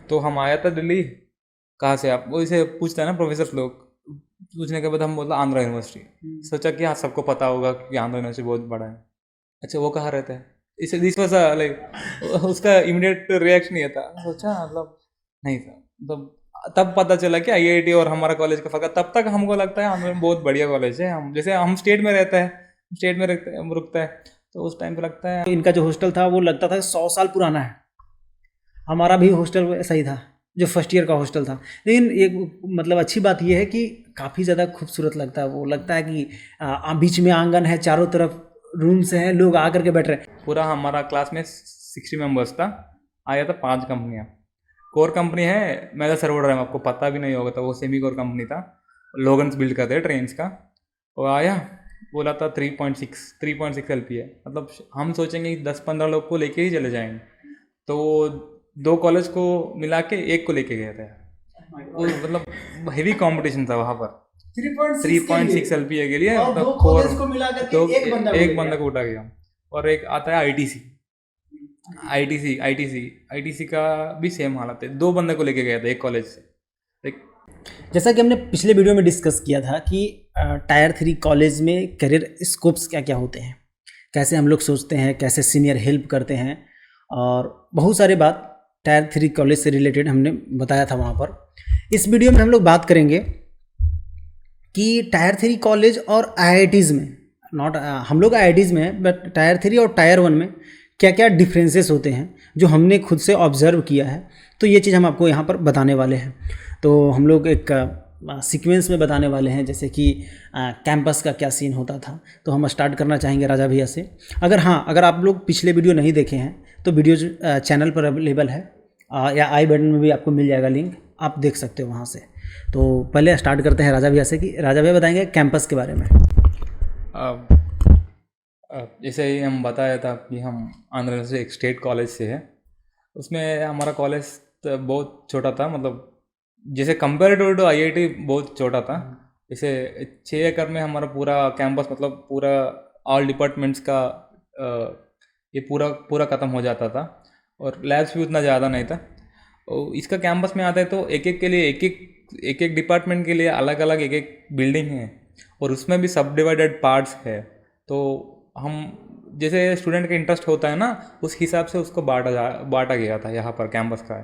तो हम आया था दिल्ली, कहाँ से आप, वो इसे पूछता है ना प्रोफेसर लोग, पूछने के बाद हम बोला आंध्रा यूनिवर्सिटी। सोचा कि हाँ सबको पता होगा कि आंध्रा यूनिवर्सिटी बहुत बड़ा है। अच्छा वो कहाँ रहता है, इसे दिस वाज लाइक उसका इमीडिएट रिएक्शन ये था। सोचा मतलब नहीं था, मतलब तब पता चला कि आईआईटी और हमारा कॉलेज का फर्क। तब तक हमको लगता है हमें बहुत बढ़िया कॉलेज है, हम जैसे हम स्टेट में रहता है, स्टेट में रुकता है, तो उस टाइम पे लगता है। इनका जो हॉस्टल था वो लगता था 100 साल पुराना है। हमारा भी हॉस्टल ऐसा ही था, जो फर्स्ट ईयर का हॉस्टल था। लेकिन एक मतलब अच्छी बात यह है कि काफ़ी ज़्यादा खूबसूरत लगता है। वो लगता है कि बीच में आंगन है, चारों तरफ रूम्स हैं, लोग आकर के बैठ रहे हैं। पूरा हमारा क्लास में 60 मेंबर्स था, आया था 5 कंपनियाँ। कोर कंपनी है मेगा सर्वर है, आपको पता भी नहीं होगा, तो वो सेमी कोर कंपनी था, लोगन्स बिल्ड करते हैं ट्रेन्स का। वो आया, बोला था 3.6 LP है। मतलब हम सोचेंगे कि 10-15 लोग को लेके ही चले जाएंगे, तो 2 कॉलेज को मिला के एक को लेके गए थे। वो मतलब हेवी कंपटीशन था वहाँ पर। 3.6 LPA के लिए, और मतलब दो कोर कॉलेज को मिला करके तो एक बंदा एक बंदा को उठा गया। और एक आता है आईटीसी, आईटीसी का भी सेम हालत है, 2 बंदे को लेके गया था एक कॉलेज से। एक जैसा कि हमने पिछले वीडियो में डिस्कस किया था कि टायर 3 कॉलेज में करियर स्कोप्स क्या क्या होते हैं, कैसे हम लोग सोचते हैं, कैसे सीनियर हेल्प करते हैं, और बहुत सारे बात टायर 3 कॉलेज से रिलेटेड हमने बताया था वहाँ पर। इस वीडियो में हम लोग बात करेंगे कि टायर 3 कॉलेज और आईआईटीज़ में, नॉट हम लोग आईआईटीज़ में हैं, बट टायर 3 और टायर 1 में क्या क्या डिफरेंसेस होते हैं जो हमने खुद से ऑब्जर्व किया है। तो ये चीज़ हम आपको यहाँ पर बताने वाले हैं। तो हम लोग एक सीक्वेंस में बताने वाले हैं, जैसे कि कैंपस का क्या सीन होता था। तो हम स्टार्ट करना चाहेंगे राजा भैया से। अगर आप लोग पिछले वीडियो नहीं देखे हैं तो वीडियो चैनल पर अवेलेबल है, या आई बटन में भी आपको मिल जाएगा लिंक, आप देख सकते हो वहाँ से। तो पहले स्टार्ट करते हैं राजा भैया से कि राजा भैया बताएंगे कैंपस के बारे में। जैसे ही हम बताया था कि हम आंध्र से एक स्टेट कॉलेज से है, उसमें हमारा कॉलेज तो बहुत छोटा था, मतलब जैसे कंपेरेटिव टू आईआईटी बहुत छोटा था। जैसे 6 एकड़ में हमारा पूरा कैंपस, मतलब पूरा ऑल डिपार्टमेंट्स का ये पूरा पूरा ख़त्म हो जाता था, और लैब्स भी उतना ज़्यादा नहीं था। और इसका कैंपस में आता है तो एक एक के लिए एक एक डिपार्टमेंट के लिए अलग अलग एक एक बिल्डिंग है, और उसमें भी सब डिवाइडेड पार्ट्स है। तो हम जैसे स्टूडेंट का इंटरेस्ट होता है ना, उस हिसाब से उसको बांटा गया था यहाँ पर कैंपस का।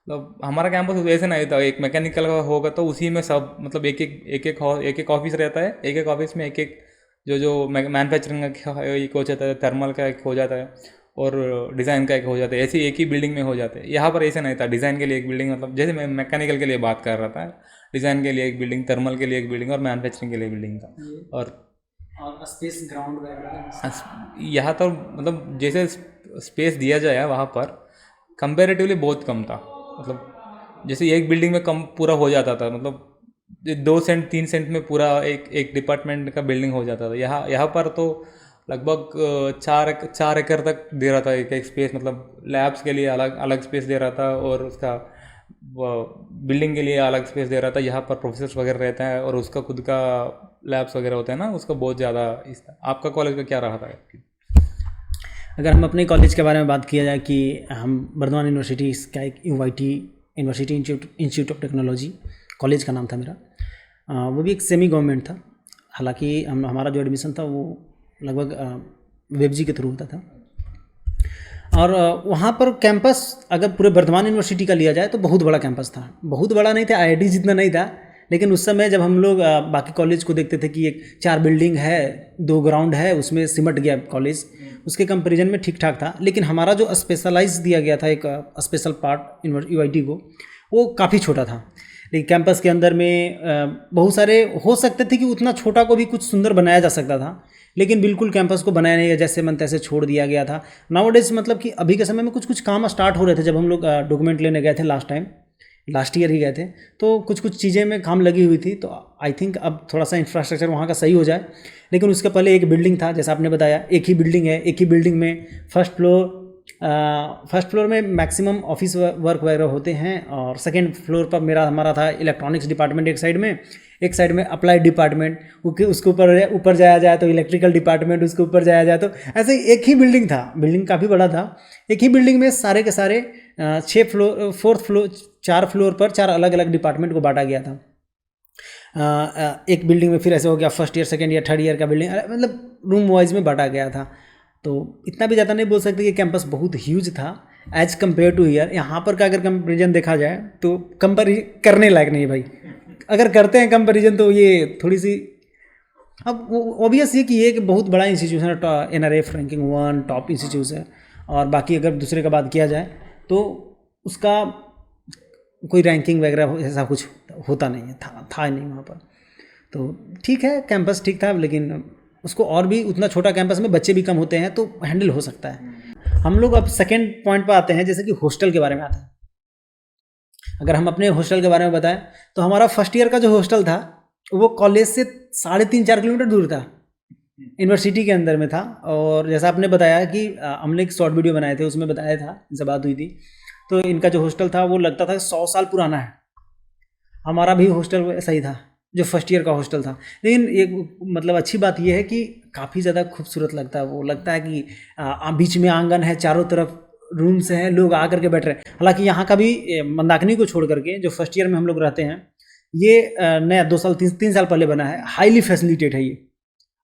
मतलब हमारा कैंपस वैसे नहीं था, एक मैकेनिकल का होगा तो उसी में सब, मतलब एक एक ऑफिस रहता है, एक एक ऑफिस में एक एक जो जो मैन्युफैक्चरिंग का एक हो जाता है, थर्मल का एक हो जाता है, और डिज़ाइन का एक हो जाता है। ऐसे एक ही बिल्डिंग में हो जाते हैं। यहाँ पर ऐसे नहीं था, डिज़ाइन के लिए एक बिल्डिंग, मतलब जैसे मैं मैकेनिकल के लिए बात कर रहा था, डिज़ाइन के लिए एक बिल्डिंग, थर्मल के लिए एक बिल्डिंग, और मैन्युफैक्चरिंग के लिए एक बिल्डिंग था। और स्पेस ग्राउंड वगैरह यहाँ तो मतलब जैसे स्पेस दिया जाए वहाँ पर कंपेरेटिवली बहुत कम था। मतलब जैसे एक बिल्डिंग में कम पूरा हो जाता था, मतलब 2 सेंट 3 सेंट में पूरा एक एक डिपार्टमेंट का बिल्डिंग हो जाता था। यहाँ पर तो लगभग 4 एकड़ तक दे रहा था एक एक स्पेस, मतलब लैब्स के लिए अलग अलग स्पेस दे रहा था, और उसका बिल्डिंग के लिए अलग स्पेस दे रहा था। यहाँ पर प्रोफेसर्स वगैरह रहता है, और उसका खुद का लैब्स वगैरह होते हैं ना, उसका बहुत ज़्यादा आपका कॉलेज का क्या रहा था? अगर हम अपने कॉलेज के बारे में बात किया जाए कि हम बर्धमान यूनिवर्सिटी का एक UIT university institute of technology college का नाम था मेरा। वो भी एक सेमी गवर्नमेंट था। हालांकि हमारा जो एडमिशन था वो लगभग वेबजी के थ्रू होता था। और वहाँ पर कैंपस अगर पूरे बर्धमान यूनिवर्सिटी का लिया जाए तो बहुत बड़ा कैंपस था। बहुत बड़ा नहीं था, आईआईटी जितना नहीं था, लेकिन उस समय जब हम लोग बाकी कॉलेज को देखते थे कि एक 4 बिल्डिंग है, 2 ग्राउंड है, उसमें सिमट गया कॉलेज, उसके कंपैरिजन में ठीक ठाक था। लेकिन हमारा जो स्पेशलाइज दिया गया था एक स्पेशल पार्ट यूआईटी को, वो काफ़ी छोटा था। लेकिन कैंपस के अंदर में बहुत सारे हो सकते थे कि उतना छोटा को भी कुछ सुंदर बनाया जा सकता था, लेकिन बिल्कुल कैंपस को बनाया नहीं, जैसे मन तैसे छोड़ दिया गया था। नाउअडेज मतलब कि अभी के समय में कुछ कुछ काम स्टार्ट हो रहे थे। जब हम लोग डॉक्यूमेंट लेने गए थे लास्ट ईयर ही गए थे, तो कुछ कुछ चीज़ें में काम लगी हुई थी। तो आई थिंक अब थोड़ा सा इंफ्रास्ट्रक्चर वहाँ का सही हो जाए। लेकिन उसके पहले एक बिल्डिंग था, जैसा आपने बताया, एक ही बिल्डिंग है। एक ही बिल्डिंग में फर्स्ट फ्लोर में मैक्सिमम ऑफिस वर्क वगैरह होते हैं, और सेकेंड फ्लोर पर हमारा था इलेक्ट्रॉनिक्स डिपार्टमेंट एक साइड में अप्लाइड डिपार्टमेंट, उसके ऊपर जाया जाए तो इलेक्ट्रिकल डिपार्टमेंट, उसके ऊपर जाया जाए तो ऐसे एक ही बिल्डिंग था। बिल्डिंग काफ़ी बड़ा था। एक ही बिल्डिंग में सारे के सारे 6 फ्लोर, 4th फ्लोर, 4 फ्लोर पर 4 अलग अलग डिपार्टमेंट को बांटा गया था। एक बिल्डिंग में फिर ऐसे हो गया first year, second year, third year का बिल्डिंग, मतलब रूम वाइज में बांटा गया था। तो इतना भी ज़्यादा नहीं बोल सकते कि कैंपस बहुत ह्यूज था एज कम्पेयर टू ईयर। यहाँ पर का अगर कंपेरिजन देखा जाए तो कंपेरिजन करने लायक नहीं है भाई। अगर करते हैं कंपेरिजन तो ये थोड़ी सी, अब ऑब्वियस ये कि ये बहुत बड़ा इंस्टीट्यूशन है, NRF रैंकिंग 1 टॉप इंस्टीट्यूट है। और बाकी अगर दूसरे का बात किया जाए तो उसका कोई रैंकिंग वगैरह ऐसा कुछ होता नहीं है, था नहीं वहाँ पर। तो ठीक है, कैंपस ठीक था, लेकिन उसको और भी उतना छोटा कैंपस में बच्चे भी कम होते हैं तो हैंडल हो सकता है। हम लोग अब सेकेंड पॉइंट पर आते हैं, जैसे कि हॉस्टल के बारे में आते हैं। अगर हम अपने हॉस्टल के बारे में बताएं तो हमारा फर्स्ट ईयर का जो हॉस्टल था वो कॉलेज से 3.5-4 किलोमीटर दूर था, यूनिवर्सिटी के अंदर में था। और जैसा आपने बताया कि हमने एक शॉर्ट वीडियो बनाए थे, उसमें बताया था, इनसे बात हुई थी, तो इनका जो हॉस्टल था वो लगता था 100 साल पुराना है। हमारा भी हॉस्टल ऐसा ही था, जो फर्स्ट ईयर का हॉस्टल था। लेकिन एक मतलब अच्छी बात यह है कि काफ़ी ज़्यादा खूबसूरत लगता है। वो लगता है कि बीच में आंगन है, चारों तरफ रूम्स हैं, लोग आकर के बैठ रहे हैं। हालांकि यहाँ का भी मंदाकिनी को छोड़ करके जो फर्स्ट ईयर में हम लोग रहते हैं, ये नया 2 साल 3 साल पहले बना है, हाईली फैसिलिटेड है ये।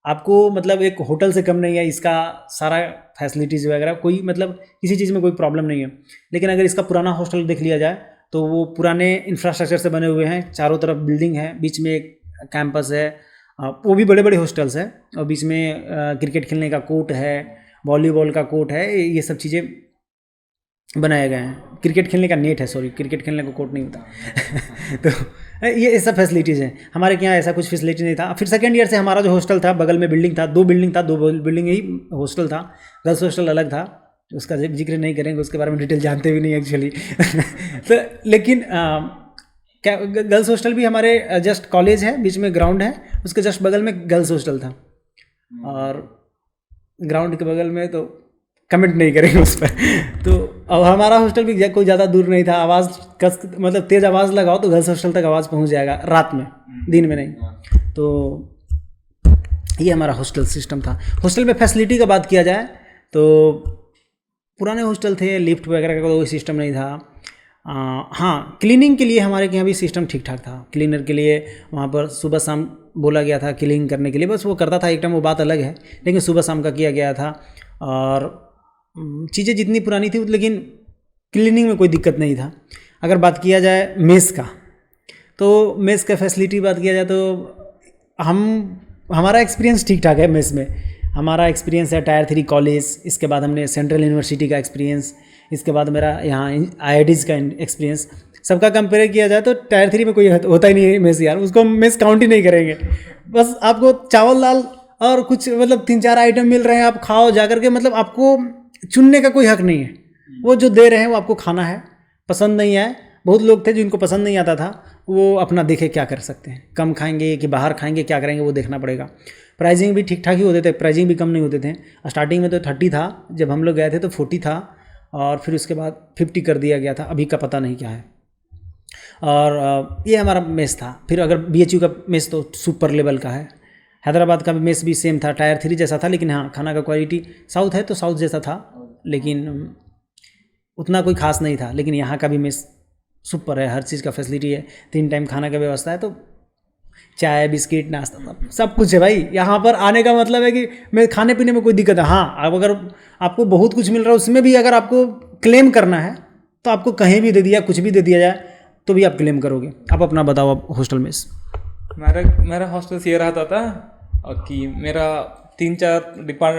आपको मतलब एक होटल से कम नहीं है, इसका सारा फैसिलिटीज़ वगैरह, कोई मतलब किसी चीज़ में कोई प्रॉब्लम नहीं है। लेकिन अगर इसका पुराना हॉस्टल देख लिया जाए तो वो पुराने इंफ्रास्ट्रक्चर से बने हुए हैं, चारों तरफ बिल्डिंग है, बीच में एक कैंपस है, वो भी बड़े बड़े हॉस्टल्स है, और बीच में क्रिकेट खेलने का कोर्ट है, वॉलीबॉल का कोर्ट है, ये सब चीज़ें बनाए गए हैं। क्रिकेट खेलने का नेट है, सॉरी, क्रिकेट खेलने का कोर्ट नहीं होता। तो ये सब फैसिलिटीज़ हैं। हमारे के यहाँ ऐसा कुछ फैसिलिटी नहीं था। फिर सेकेंड ईयर से हमारा जो हॉस्टल था, बगल में बिल्डिंग था, 2 बिल्डिंग ही हॉस्टल था। गर्ल्स हॉस्टल अलग था, उसका जिक्र नहीं करेंगे, उसके बारे में डिटेल जानते भी नहीं एक्चुअली। तो लेकिन गर्ल्स हॉस्टल भी हमारे जस्ट कॉलेज है, बीच में ग्राउंड है, उसके जस्ट बगल में गर्ल्स हॉस्टल था। और ग्राउंड के बगल में तो कमेंट नहीं करेंगे उस पर। तो अब हमारा हॉस्टल भी कोई ज़्यादा दूर नहीं था। आवाज़ मतलब तेज़ आवाज़ लगाओ तो गर्ल्स हॉस्टल तक आवाज़ पहुंच जाएगा, रात में, दिन में नहीं। तो ये हमारा हॉस्टल सिस्टम था। हॉस्टल में फैसिलिटी का बात किया जाए तो पुराने हॉस्टल थे, लिफ्ट वगैरह का कोई सिस्टम नहीं था। हाँ, क्लीनिंग के लिए हमारे यहाँ भी सिस्टम ठीक ठाक था। क्लीनर के लिए वहाँ पर सुबह शाम बोला गया था क्लीनिंग करने के लिए, बस वो करता था एक टाइम, वो बात अलग है, लेकिन सुबह शाम का किया गया था। और चीज़ें जितनी पुरानी थी, लेकिन क्लीनिंग में कोई दिक्कत नहीं था। अगर बात किया जाए मेस का, तो मेस का फैसिलिटी बात किया जाए तो हमारा एक्सपीरियंस ठीक ठाक है मेस में। हमारा एक्सपीरियंस है टायर 3 कॉलेज, इसके बाद हमने सेंट्रल यूनिवर्सिटी का एक्सपीरियंस, इसके बाद मेरा यहाँ IITs का एक्सपीरियंस। सबका कंपेयर किया जाए तो टायर 3 में कोई होता ही नहीं है मेस यार, उसको मेस काउंट ही नहीं करेंगे। बस आपको चावल दाल और कुछ मतलब 3-4 आइटम मिल रहे हैं, आप खाओ जाकर के, मतलब आपको चुनने का कोई हक नहीं है। वो जो दे रहे हैं वो आपको खाना है, पसंद नहीं आए, बहुत लोग थे जिनको पसंद नहीं आता था, वो अपना देखे क्या कर सकते हैं, कम खाएंगे कि बाहर खाएंगे, क्या करेंगे वो देखना पड़ेगा। प्राइजिंग भी ठीक ठाक ही होते थे, प्राइजिंग भी कम नहीं होते थे। स्टार्टिंग में तो 30 था, जब हम लोग गए थे तो 40 था, और फिर उसके बाद 50 कर दिया गया था, अभी का पता नहीं क्या है। और ये हमारा मेस था। फिर अगर BHU का मेस तो सुपर लेवल का है। हैदराबाद का भी मेस भी सेम था, टायर 3 जैसा था, लेकिन हाँ, खाना का क्वालिटी साउथ है तो साउथ जैसा था, लेकिन उतना कोई खास नहीं था। लेकिन यहाँ का भी मेस सुपर है, हर चीज़ का फैसिलिटी है, 3 टाइम खाना का व्यवस्था है, तो चाय बिस्किट नाश्ता सब कुछ है भाई। यहाँ पर आने का मतलब है कि मैं खाने पीने में कोई दिक्कत है। हाँ, अब अगर आपको बहुत कुछ मिल रहा है, उसमें भी अगर आपको क्लेम करना है तो आपको कहीं भी दे दिया, कुछ भी दे दिया जाए तो भी आप क्लेम करोगे। आप अपना बताओ, आप हॉस्टल में। मेरा हॉस्टल से ये रहता था कि मेरा 3-4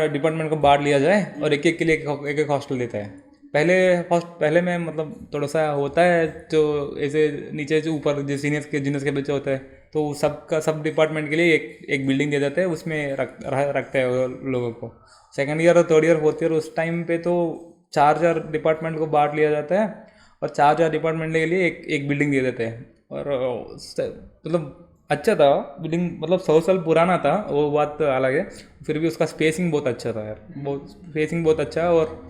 डिपार्टमेंट को बांट लिया जाए और एक एक के लिए एक हॉस्टल देता है। पहले में मतलब थोड़ा सा होता है, जो ऐसे नीचे जो ऊपर जो जूनियर्स के बच्चे होते हैं, तो सब डिपार्टमेंट के लिए एक बिल्डिंग दे देते हैं, उसमें रखते हैं लोगों को। सेकेंड ईयर और थर्ड ईयर फोर्थ ईयर उस टाइम पे तो 4 डिपार्टमेंट को बांट लिया जाता है, और 4 डिपार्टमेंट के लिए एक बिल्डिंग दे देते हैं। और मतलब अच्छा था बिल्डिंग, मतलब 100 साल पुराना था, वो बात तो अलग है, फिर भी उसका स्पेसिंग बहुत अच्छा था यार, स्पेसिंग बहुत अच्छा है। और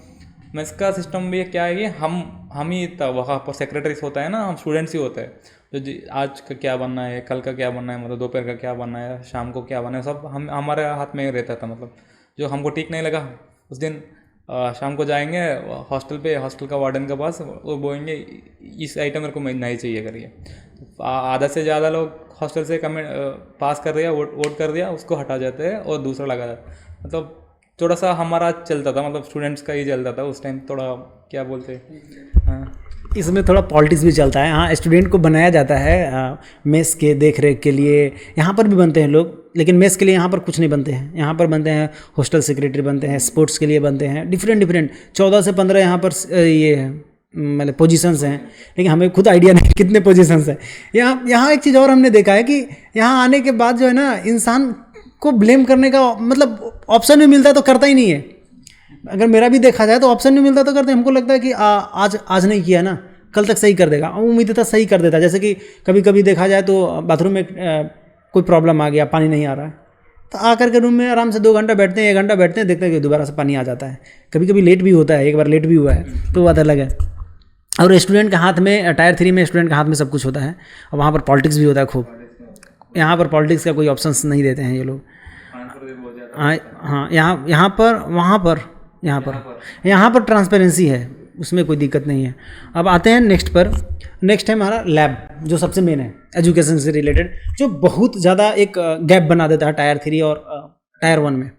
मेस का सिस्टम भी क्या है कि हम ही था वहाँ पर, सेक्रेटरीज होता है ना, हम स्टूडेंट्स ही होते हैं, जो आज का क्या बनना है, कल का क्या बनना है, मतलब दोपहर का क्या बनना है, शाम को क्या बनना है, सब हमारे हाथ में रहता था। मतलब जो हमको ठीक नहीं लगा उस दिन शाम को जाएंगे हॉस्टल पे, हॉस्टल का वार्डन के पास, वो बोलेंगे इस आइटम मेरे को नहीं चाहिए करिए। तो आधा से ज़्यादा लोग हॉस्टल से कमेंट पास कर दिया, वोट कर दिया, उसको हटा जाते हैं और दूसरा लगा जाता है। मतलब थोड़ा सा हमारा चलता था, मतलब स्टूडेंट्स का ही चलता था उस टाइम, थोड़ा क्या बोलते हैं, हाँ इसमें थोड़ा पॉलिटिक्स भी चलता है। हाँ, स्टूडेंट को बनाया जाता है मेस के देख रेख के लिए। यहाँ पर भी बनते हैं लोग, लेकिन मेस के लिए यहाँ पर कुछ नहीं बनते हैं। यहाँ पर बनते हैं हॉस्टल सेक्रेटरी बनते हैं, स्पोर्ट्स के लिए बनते हैं, डिफरेंट 14 से 15 यहाँ पर ये है मतलब पोजीशंस हैं, लेकिन हमें खुद आइडिया नहीं कितने पोजीशंस हैं। यहाँ एक चीज़ और हमने देखा है कि यहाँ आने के बाद जो है ना, इंसान को ब्लेम करने का मतलब ऑप्शन भी मिलता है तो करता ही नहीं है। अगर मेरा भी देखा जाए तो ऑप्शन नहीं मिलता तो करते, हमको लगता है कि आज नहीं किया ना, कल तक सही कर देगा। उम्मीद था सही कर देता। जैसे कि कभी कभी देखा जाए तो बाथरूम में कोई प्रॉब्लम आ गया, पानी नहीं आ रहा है, तो आकर के रूम में आराम से 2 घंटा बैठते हैं, 1 घंटा बैठते हैं, देखते हैं कि दोबारा से पानी आ जाता है। कभी कभी लेट भी होता है, एक बार लेट भी हुआ है तो बात अलग है। और स्टूडेंट के हाथ में, टायर 3 में स्टूडेंट के हाथ में सब कुछ होता है, और वहाँ पर पॉलिटिक्स भी होता है खूब। यहाँ पर पॉलिटिक्स का कोई ऑप्शंस नहीं देते हैं ये लोग। हाँ, यहाँ पर ट्रांसपेरेंसी है, उसमें कोई दिक्कत नहीं है। अब आते हैं नेक्स्ट पर। नेक्स्ट है हमारा लैब, जो सबसे मेन है एजुकेशन से रिलेटेड, जो बहुत ज़्यादा एक गैप बना देता है टायर 3 और टायर 1 में।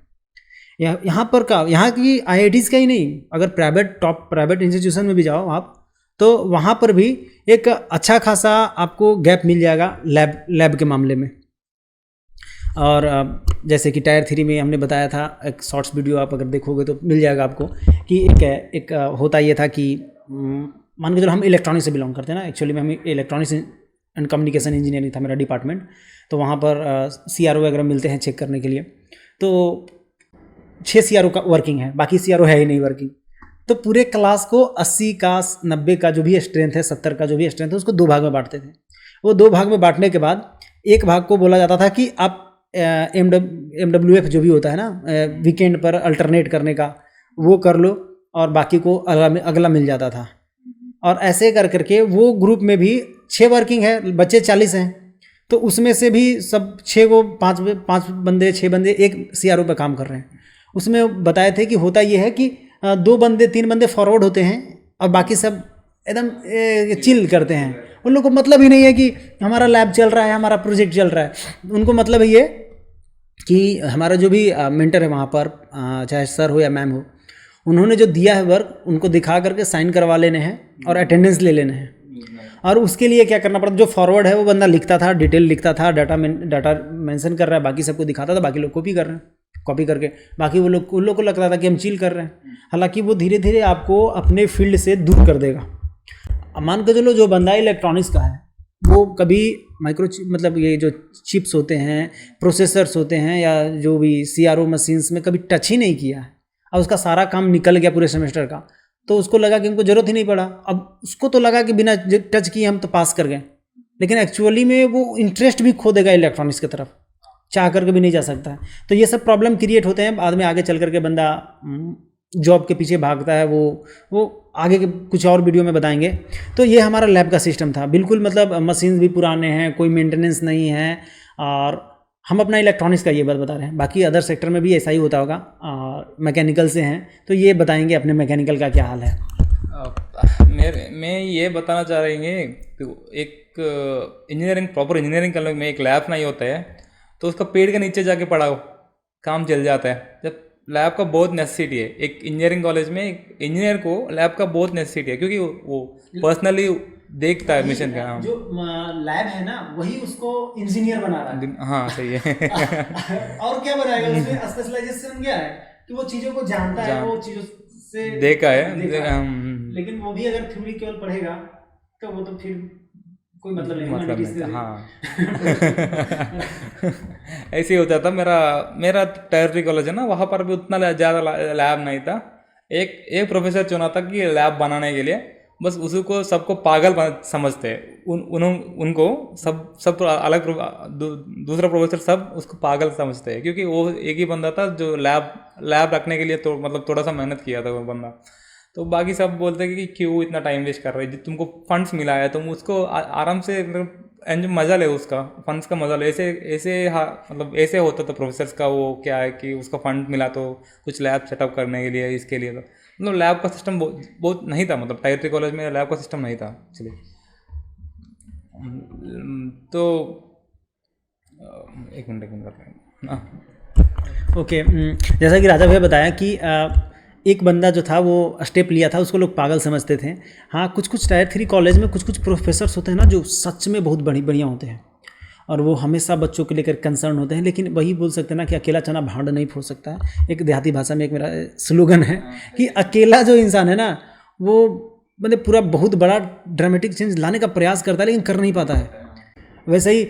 यहाँ की IITs का ही नहीं, अगर टॉप प्राइवेट इंस्टीट्यूशन में भी जाओ आप, तो वहाँ पर भी एक अच्छा खासा आपको गैप मिल जाएगा लैब के मामले में। और जैसे कि टायर 3 में हमने बताया था, एक शॉर्ट्स वीडियो आप अगर देखोगे तो मिल जाएगा आपको, कि एक होता ये था कि मान के चलो हम इलेक्ट्रॉनिक्स से बिलोंग करते हैं ना। एक्चुअली में हम इलेक्ट्रॉनिक्स एंड कम्युनिकेशन इंजीनियरिंग था मेरा डिपार्टमेंट। तो वहाँ पर CRO वगैरह मिलते हैं चेक करने के लिए, तो 6 CRO का वर्किंग है, बाकी CRO है ही नहीं वर्किंग। तो पूरे क्लास को 80 का 90 का जो भी स्ट्रेंथ है, 70 का जो भी स्ट्रेंथ है, उसको 2 भाग में बांटते थे। वो 2 भाग में बांटने के बाद एक भाग को बोला जाता था कि आप MWF जो भी होता है ना, वीकेंड पर अल्टरनेट करने का, वो कर लो, और बाकी को अगला मिल जाता था। और ऐसे कर करके वो ग्रुप में भी 6 वर्किंग है, बच्चे 40 हैं, तो उसमें से भी सब 6 को 5 बंदे 6 बंदे एक CRO पे काम कर रहे हैं। उसमें बताए थे कि होता ये है कि 2 बंदे 3 बंदे फॉरवर्ड होते हैं, और बाकी सब एकदम चिल करते हैं। उन लोगों को मतलब ही नहीं है कि हमारा लैब चल रहा है, हमारा प्रोजेक्ट चल रहा है। उनको मतलब है ये कि हमारा जो भी मेंटर है वहाँ पर, चाहे सर हो या मैम हो, उन्होंने जो दिया है वर्क, उनको दिखा करके साइन करवा लेने हैं और अटेंडेंस ले लेने हैं। और उसके लिए क्या करना पड़ता, जो फॉरवर्ड है वो बंदा लिखता था, डिटेल लिखता था, डाटा मेंशन कर रहा है, बाकी सबको दिखाता था, बाकी लोग कॉपी कर रहे हैं, कॉपी करके बाकी उन लोग को लगता था कि हम चिल कर रहे हैं। हालांकि वो धीरे धीरे आपको अपने फील्ड से दूर कर देगा। मान के चलो जो बंदा इलेक्ट्रॉनिक्स का है, वो कभी मतलब ये जो चिप्स होते हैं, प्रोसेसर्स होते हैं, या जो भी CRO मशीन्स में कभी टच ही नहीं किया है, और उसका सारा काम निकल गया पूरे सेमेस्टर का, तो उसको लगा कि हमको ज़रूरत ही नहीं पड़ा। अब उसको तो लगा कि बिना टच किए हम तो पास कर गए, लेकिन एक्चुअली में वो इंटरेस्ट भी खो देगा इलेक्ट्रॉनिक्स की तरफ, चाह करके भी नहीं जा सकता है। तो ये सब प्रॉब्लम क्रिएट होते हैं। बाद में आगे चल करके बंदा जॉब के पीछे भागता है, वो आगे के कुछ और वीडियो में बताएंगे। तो ये हमारा लैब का सिस्टम था, बिल्कुल मतलब मशीन्स भी पुराने हैं, कोई मेंटेनेंस नहीं है, और हम अपना इलेक्ट्रॉनिक्स का ये बात बता रहे हैं। बाकी अदर सेक्टर में भी ऐसा ही होता होगा, मैकेनिकल से हैं तो ये बताएंगे अपने मैकेनिकल का क्या हाल है। मैं ये बताना चाह रही हूँ, तो एक इंजीनियरिंग, प्रॉपर इंजीनियरिंग करने में एक लैब नहीं होता है, तो उसका पेड़ के नीचे जाके पढ़ाओ, काम चल जाता है। जब लैब का बहुत नेसेसिटी है, एक इंजीनियरिंग कॉलेज में एक इंजीनियर को लैब का बहुत नेसेसिटी है, क्योंकि वो पर्सनली देखता है मिशन का। जो लैब है ना, वही उसको इंजीनियर बना रहा है। हाँ सही है। और क्या बनाएगा, उसमें स्पेशलाइजेशन क्या है कि वो चीज़ों को जानता है, वो चीज़ों से देखा है। लेकिन वो भी अगर थ्योरी केवल पढ़ेगा तो वो तो फिर कोई मतलब नहीं। हाँ ऐसे ही होता था। मेरा टायर 3 कॉलेज है ना, वहाँ पर भी उतना ज़्यादा लैब नहीं था। एक प्रोफेसर चुना था कि लैब बनाने के लिए, बस उसको सबको पागल समझते हैं। उनको सब अलग दूसरा प्रोफेसर सब उसको पागल समझते हैं, क्योंकि वो एक ही बंदा था जो लैब रखने के लिए तो मतलब थोड़ा सा मेहनत किया था वो बंदा। तो बाकी सब बोलते हैं कि क्यों इतना टाइम वेस्ट कर रहे हैं, तुमको फंड्स मिला है, तुम उसको आराम से मज़ा ले उसका, फंड्स का मज़ा ले। ऐसे ऐसे मतलब ऐसे होता था प्रोफेसर्स का, वो क्या है कि उसका फंड मिला तो कुछ लैब सेटअप करने के लिए, इसके लिए तो मतलब लैब का सिस्टम बहुत नहीं था, मतलब टायर 3 कॉलेज में लैब का सिस्टम नहीं था एक्चुअली। तो एक मिनट कर रहे हैं। ओके, जैसा कि राजा भैया बताया कि एक बंदा जो था वो स्टेप लिया था, उसको लोग पागल समझते थे। हाँ, कुछ कुछ टायर 3 कॉलेज में कुछ कुछ प्रोफेसर्स होते हैं ना जो सच में बहुत बढ़िया होते हैं और वो हमेशा बच्चों के लेकर कंसर्न होते हैं। लेकिन वही बोल सकते हैं ना कि अकेला चना भांड नहीं फोड़ सकता है। एक देहाती भाषा में एक मेरा स्लोगन है कि अकेला जो इंसान है ना वो मतलब पूरा बहुत बड़ा ड्रामेटिक चेंज लाने का प्रयास करता है लेकिन कर नहीं पाता है। वैसे ही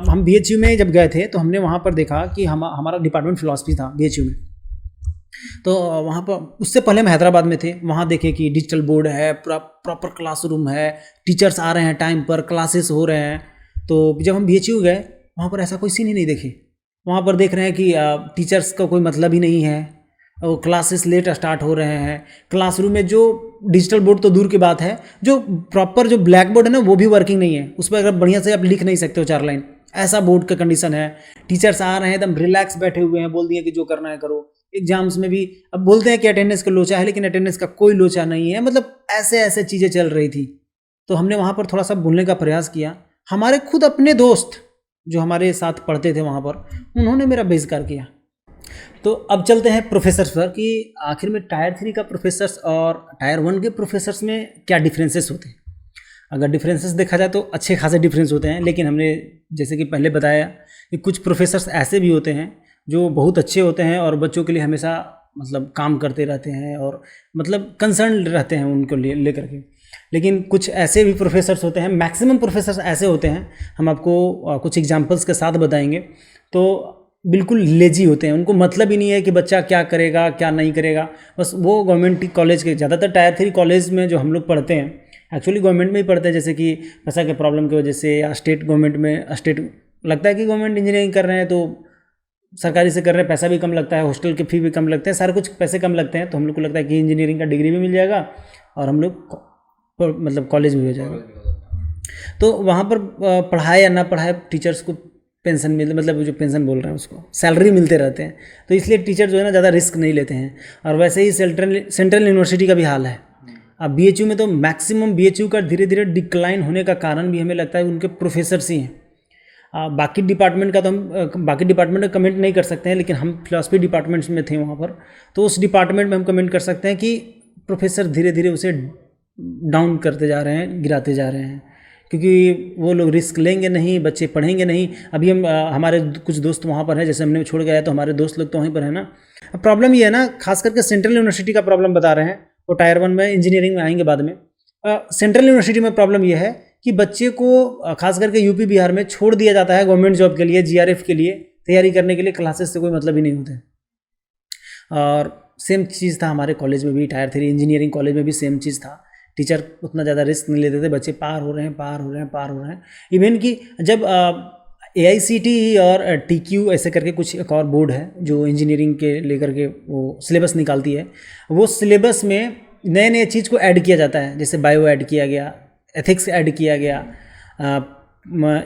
हम BHU में जब गए थे तो हमने वहाँ पर देखा कि हमारा डिपार्टमेंट फिलॉसफी था BHU में। तो वहाँ पर उससे पहले हम हैदराबाद में थे, वहाँ देखे कि डिजिटल बोर्ड है, पूरा प्रॉपर क्लासरूम है, टीचर्स आ रहे हैं टाइम पर, क्लासेस हो रहे हैं। तो जब हम BHU गए वहाँ पर ऐसा कोई सीन ही नहीं देखे। वहाँ पर देख रहे हैं कि टीचर्स का कोई मतलब ही नहीं है, और क्लासेस लेट स्टार्ट हो रहे हैं। क्लासरूम में जो डिजिटल बोर्ड तो दूर की बात है, जो प्रॉपर जो ब्लैक बोर्ड है ना वो भी वर्किंग नहीं है, उस पर अगर बढ़िया से आप लिख नहीं सकते हो 4 लाइन, ऐसा बोर्ड का कंडीशन है। टीचर्स आ रहे हैं एकदम रिलैक्स बैठे हुए हैं, बोल दिए कि जो करना है करो। एग्जाम्स में भी अब बोलते हैं कि अटेंडेंस का लोचा है, लेकिन अटेंडेंस का कोई लोचा नहीं है। मतलब ऐसे ऐसे चीज़ें चल रही थी। तो हमने वहाँ पर थोड़ा सा बोलने का प्रयास किया। हमारे खुद अपने दोस्त जो हमारे साथ पढ़ते थे वहाँ पर, उन्होंने मेरा बहिष्कार किया। तो अब चलते हैं प्रोफेसर्स पर कि आखिर में टायर 3 का प्रोफेसर्स और टायर 1 के प्रोफेसर्स में क्या डिफरेंसेस होते हैं। अगर डिफरेंसेस देखा जाए तो अच्छे खासे डिफरेंस होते हैं, लेकिन हमने जैसे कि पहले बताया कि कुछ प्रोफेसर्स ऐसे भी होते हैं जो बहुत अच्छे होते हैं और बच्चों के लिए हमेशा मतलब काम करते रहते हैं और मतलब कंसर्न रहते हैं उनको लेकर के। लेकिन कुछ ऐसे भी प्रोफेसर्स होते हैं, मैक्सिमम प्रोफेसर्स ऐसे होते हैं, हम आपको कुछ एग्जांपल्स के साथ बताएंगे। तो बिल्कुल लेजी होते हैं, उनको मतलब ही नहीं है कि बच्चा क्या करेगा क्या नहीं करेगा। बस वो गवर्नमेंट कॉलेज के, ज़्यादातर टायर 3 कॉलेज में जो हम लोग पढ़ते हैं एक्चुअली गवर्नमेंट में ही पढ़ते हैं, जैसे कि पैसा के प्रॉब्लम की वजह से, या स्टेट गवर्नमेंट में स्टेट लगता है कि गवर्नमेंट इंजीनियरिंग कर रहे हैं तो सरकारी से कर रहे हैं, पैसा भी कम लगता है, हॉस्टल के फी भी कम लगते हैं, सारे कुछ पैसे कम लगते हैं। तो हम लोग को लगता है कि इंजीनियरिंग का डिग्री भी मिल जाएगा और हम लोग मतलब कॉलेज भी हो जाएगा। तो वहाँ पर पढ़ाए या ना पढ़ाए टीचर्स को पेंशन मिल, मतलब जो पेंशन बोल रहे हैं उसको सैलरी मिलते रहते हैं। तो इसलिए टीचर जो है ना ज़्यादा रिस्क नहीं लेते हैं। और वैसे ही सेंट्रल यूनिवर्सिटी का भी हाल है। अब BHU में तो मैक्सिमम BHU का धीरे धीरे डिक्लाइन होने का कारण भी हमें लगता है उनके प्रोफेसर्स ही हैं। बाकी डिपार्टमेंट का तो हम बाकी डिपार्टमेंट का कमेंट नहीं कर सकते हैं, लेकिन हम फिलॉसफी डिपार्टमेंट्स में थे वहाँ पर, तो उस डिपार्टमेंट में हम कमेंट कर सकते हैं कि प्रोफेसर धीरे धीरे उसे डाउन करते जा रहे हैं, गिराते जा रहे हैं, क्योंकि वो लोग रिस्क लेंगे नहीं, बच्चे पढ़ेंगे नहीं। अभी हम हमारे कुछ दोस्त वहाँ पर हैं, जैसे हमने छोड़ गया तो हमारे दोस्त लोग तो वहीं पर है ना। प्रॉब्लम ये है ना, खास करके सेंट्रल यूनिवर्सिटी का प्रॉब्लम बता रहे हैं, वो टायर 1 में इंजीनियरिंग में आएंगे बाद में। सेंट्रल यूनिवर्सिटी में प्रॉब्लम ये है कि बच्चे को खास करके यूपी बिहार में छोड़ दिया जाता है गवर्नमेंट जॉब के लिए, GRF के लिए तैयारी करने के लिए, क्लासेस से कोई मतलब ही नहीं होते। और सेम चीज़ था हमारे कॉलेज में भी, टायर 3 इंजीनियरिंग कॉलेज में भी सेम चीज़ था। टीचर उतना ज़्यादा रिस्क नहीं लेते थे, बच्चे पार हो रहे हैं। इवन कि जब AICTE और TQ ऐसे करके कुछ एक और बोर्ड है जो इंजीनियरिंग के लेकर के वो सिलेबस निकालती है, वो सिलेबस में नए नए चीज़ को ऐड किया जाता है। जैसे बायो ऐड किया गया, एथिक्स ऐड किया गया,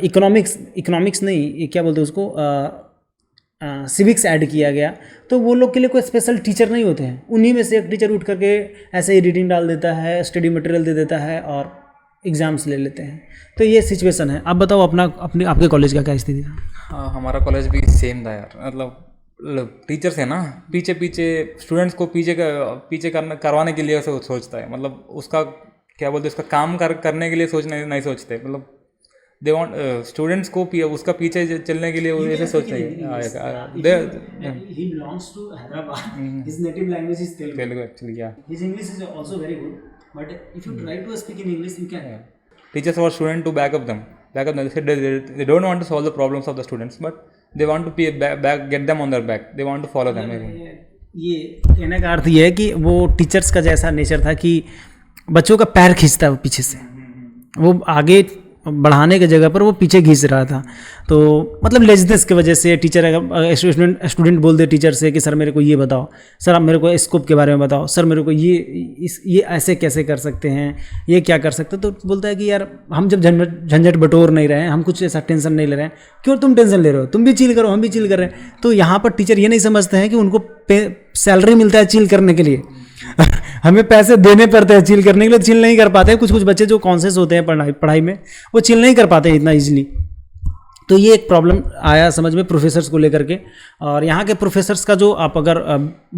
इकोनॉमिक्स नहीं, ये क्या बोलते हैं उसको, सिविक्स ऐड किया गया। तो वो लोग के लिए कोई स्पेशल टीचर नहीं होते हैं, उन्हीं में से एक टीचर उठ करके ऐसे ही रीडिंग डाल देता है, स्टडी मटेरियल दे देता है और एग्ज़ाम्स ले लेते हैं। तो ये सिचुएशन है। आप बताओ आपके कॉलेज का क्या स्थिति था। हाँ, हमारा कॉलेज भी सेम था यार। मतलब टीचर्स है ना, पीछे स्टूडेंट्स को पीछे करवाने के लिए सोचता है, मतलब उसका क्या बोलते हैं, उसका काम करने के लिए नहीं सोचते। मतलब दे वांट स्टूडेंट्स को उसका पीछे चलने के लिए वो ऐसे सोचते हैं। He belongs to Hyderabad. His native language is Telugu. Telugu actually, yeah. His English is also very good, but if you try to speak in English, you can. Teachers want students to back up them. They don't want to solve the problems of the students, but they want to get them on their back. They want to follow them. ये कहने का अर्थ ये है कि वो teachers का जैसा nature था कि बच्चों का पैर खींचता है वो पीछे से, वो आगे बढ़ाने की जगह पर वो पीछे खींच रहा था। तो मतलब लेजनेस की वजह से टीचर, अगर स्टूडेंट बोल दे टीचर से कि सर मेरे को ये बताओ, सर आप मेरे को स्कोप के बारे में बताओ, सर मेरे को ये ऐसे कैसे कर सकते हैं, ये क्या कर सकते हैं, तो बोलता है कि यार हम जब झंझट बटोर नहीं रहे हैं, हम कुछ ऐसा टेंशन नहीं ले रहे हैं, क्यों तुम टेंशन ले रहे हो, तुम भी चिल करो, हम भी चिल कर रहे हैं। तो यहाँ पर टीचर ये नहीं समझते हैं कि उनको सैलरी मिलता है चिल करने के लिए हमें पैसे देने पड़ते हैं चिल करने के लिए, चिल नहीं कर पाते हैं। कुछ बच्चे जो कॉन्शियस होते हैं पढ़ाई में, वो चिल नहीं कर पाते हैं इतना इजीली। तो ये एक प्रॉब्लम आया समझ में प्रोफेसर्स को लेकर के। और यहाँ के प्रोफेसर्स का जो आप अगर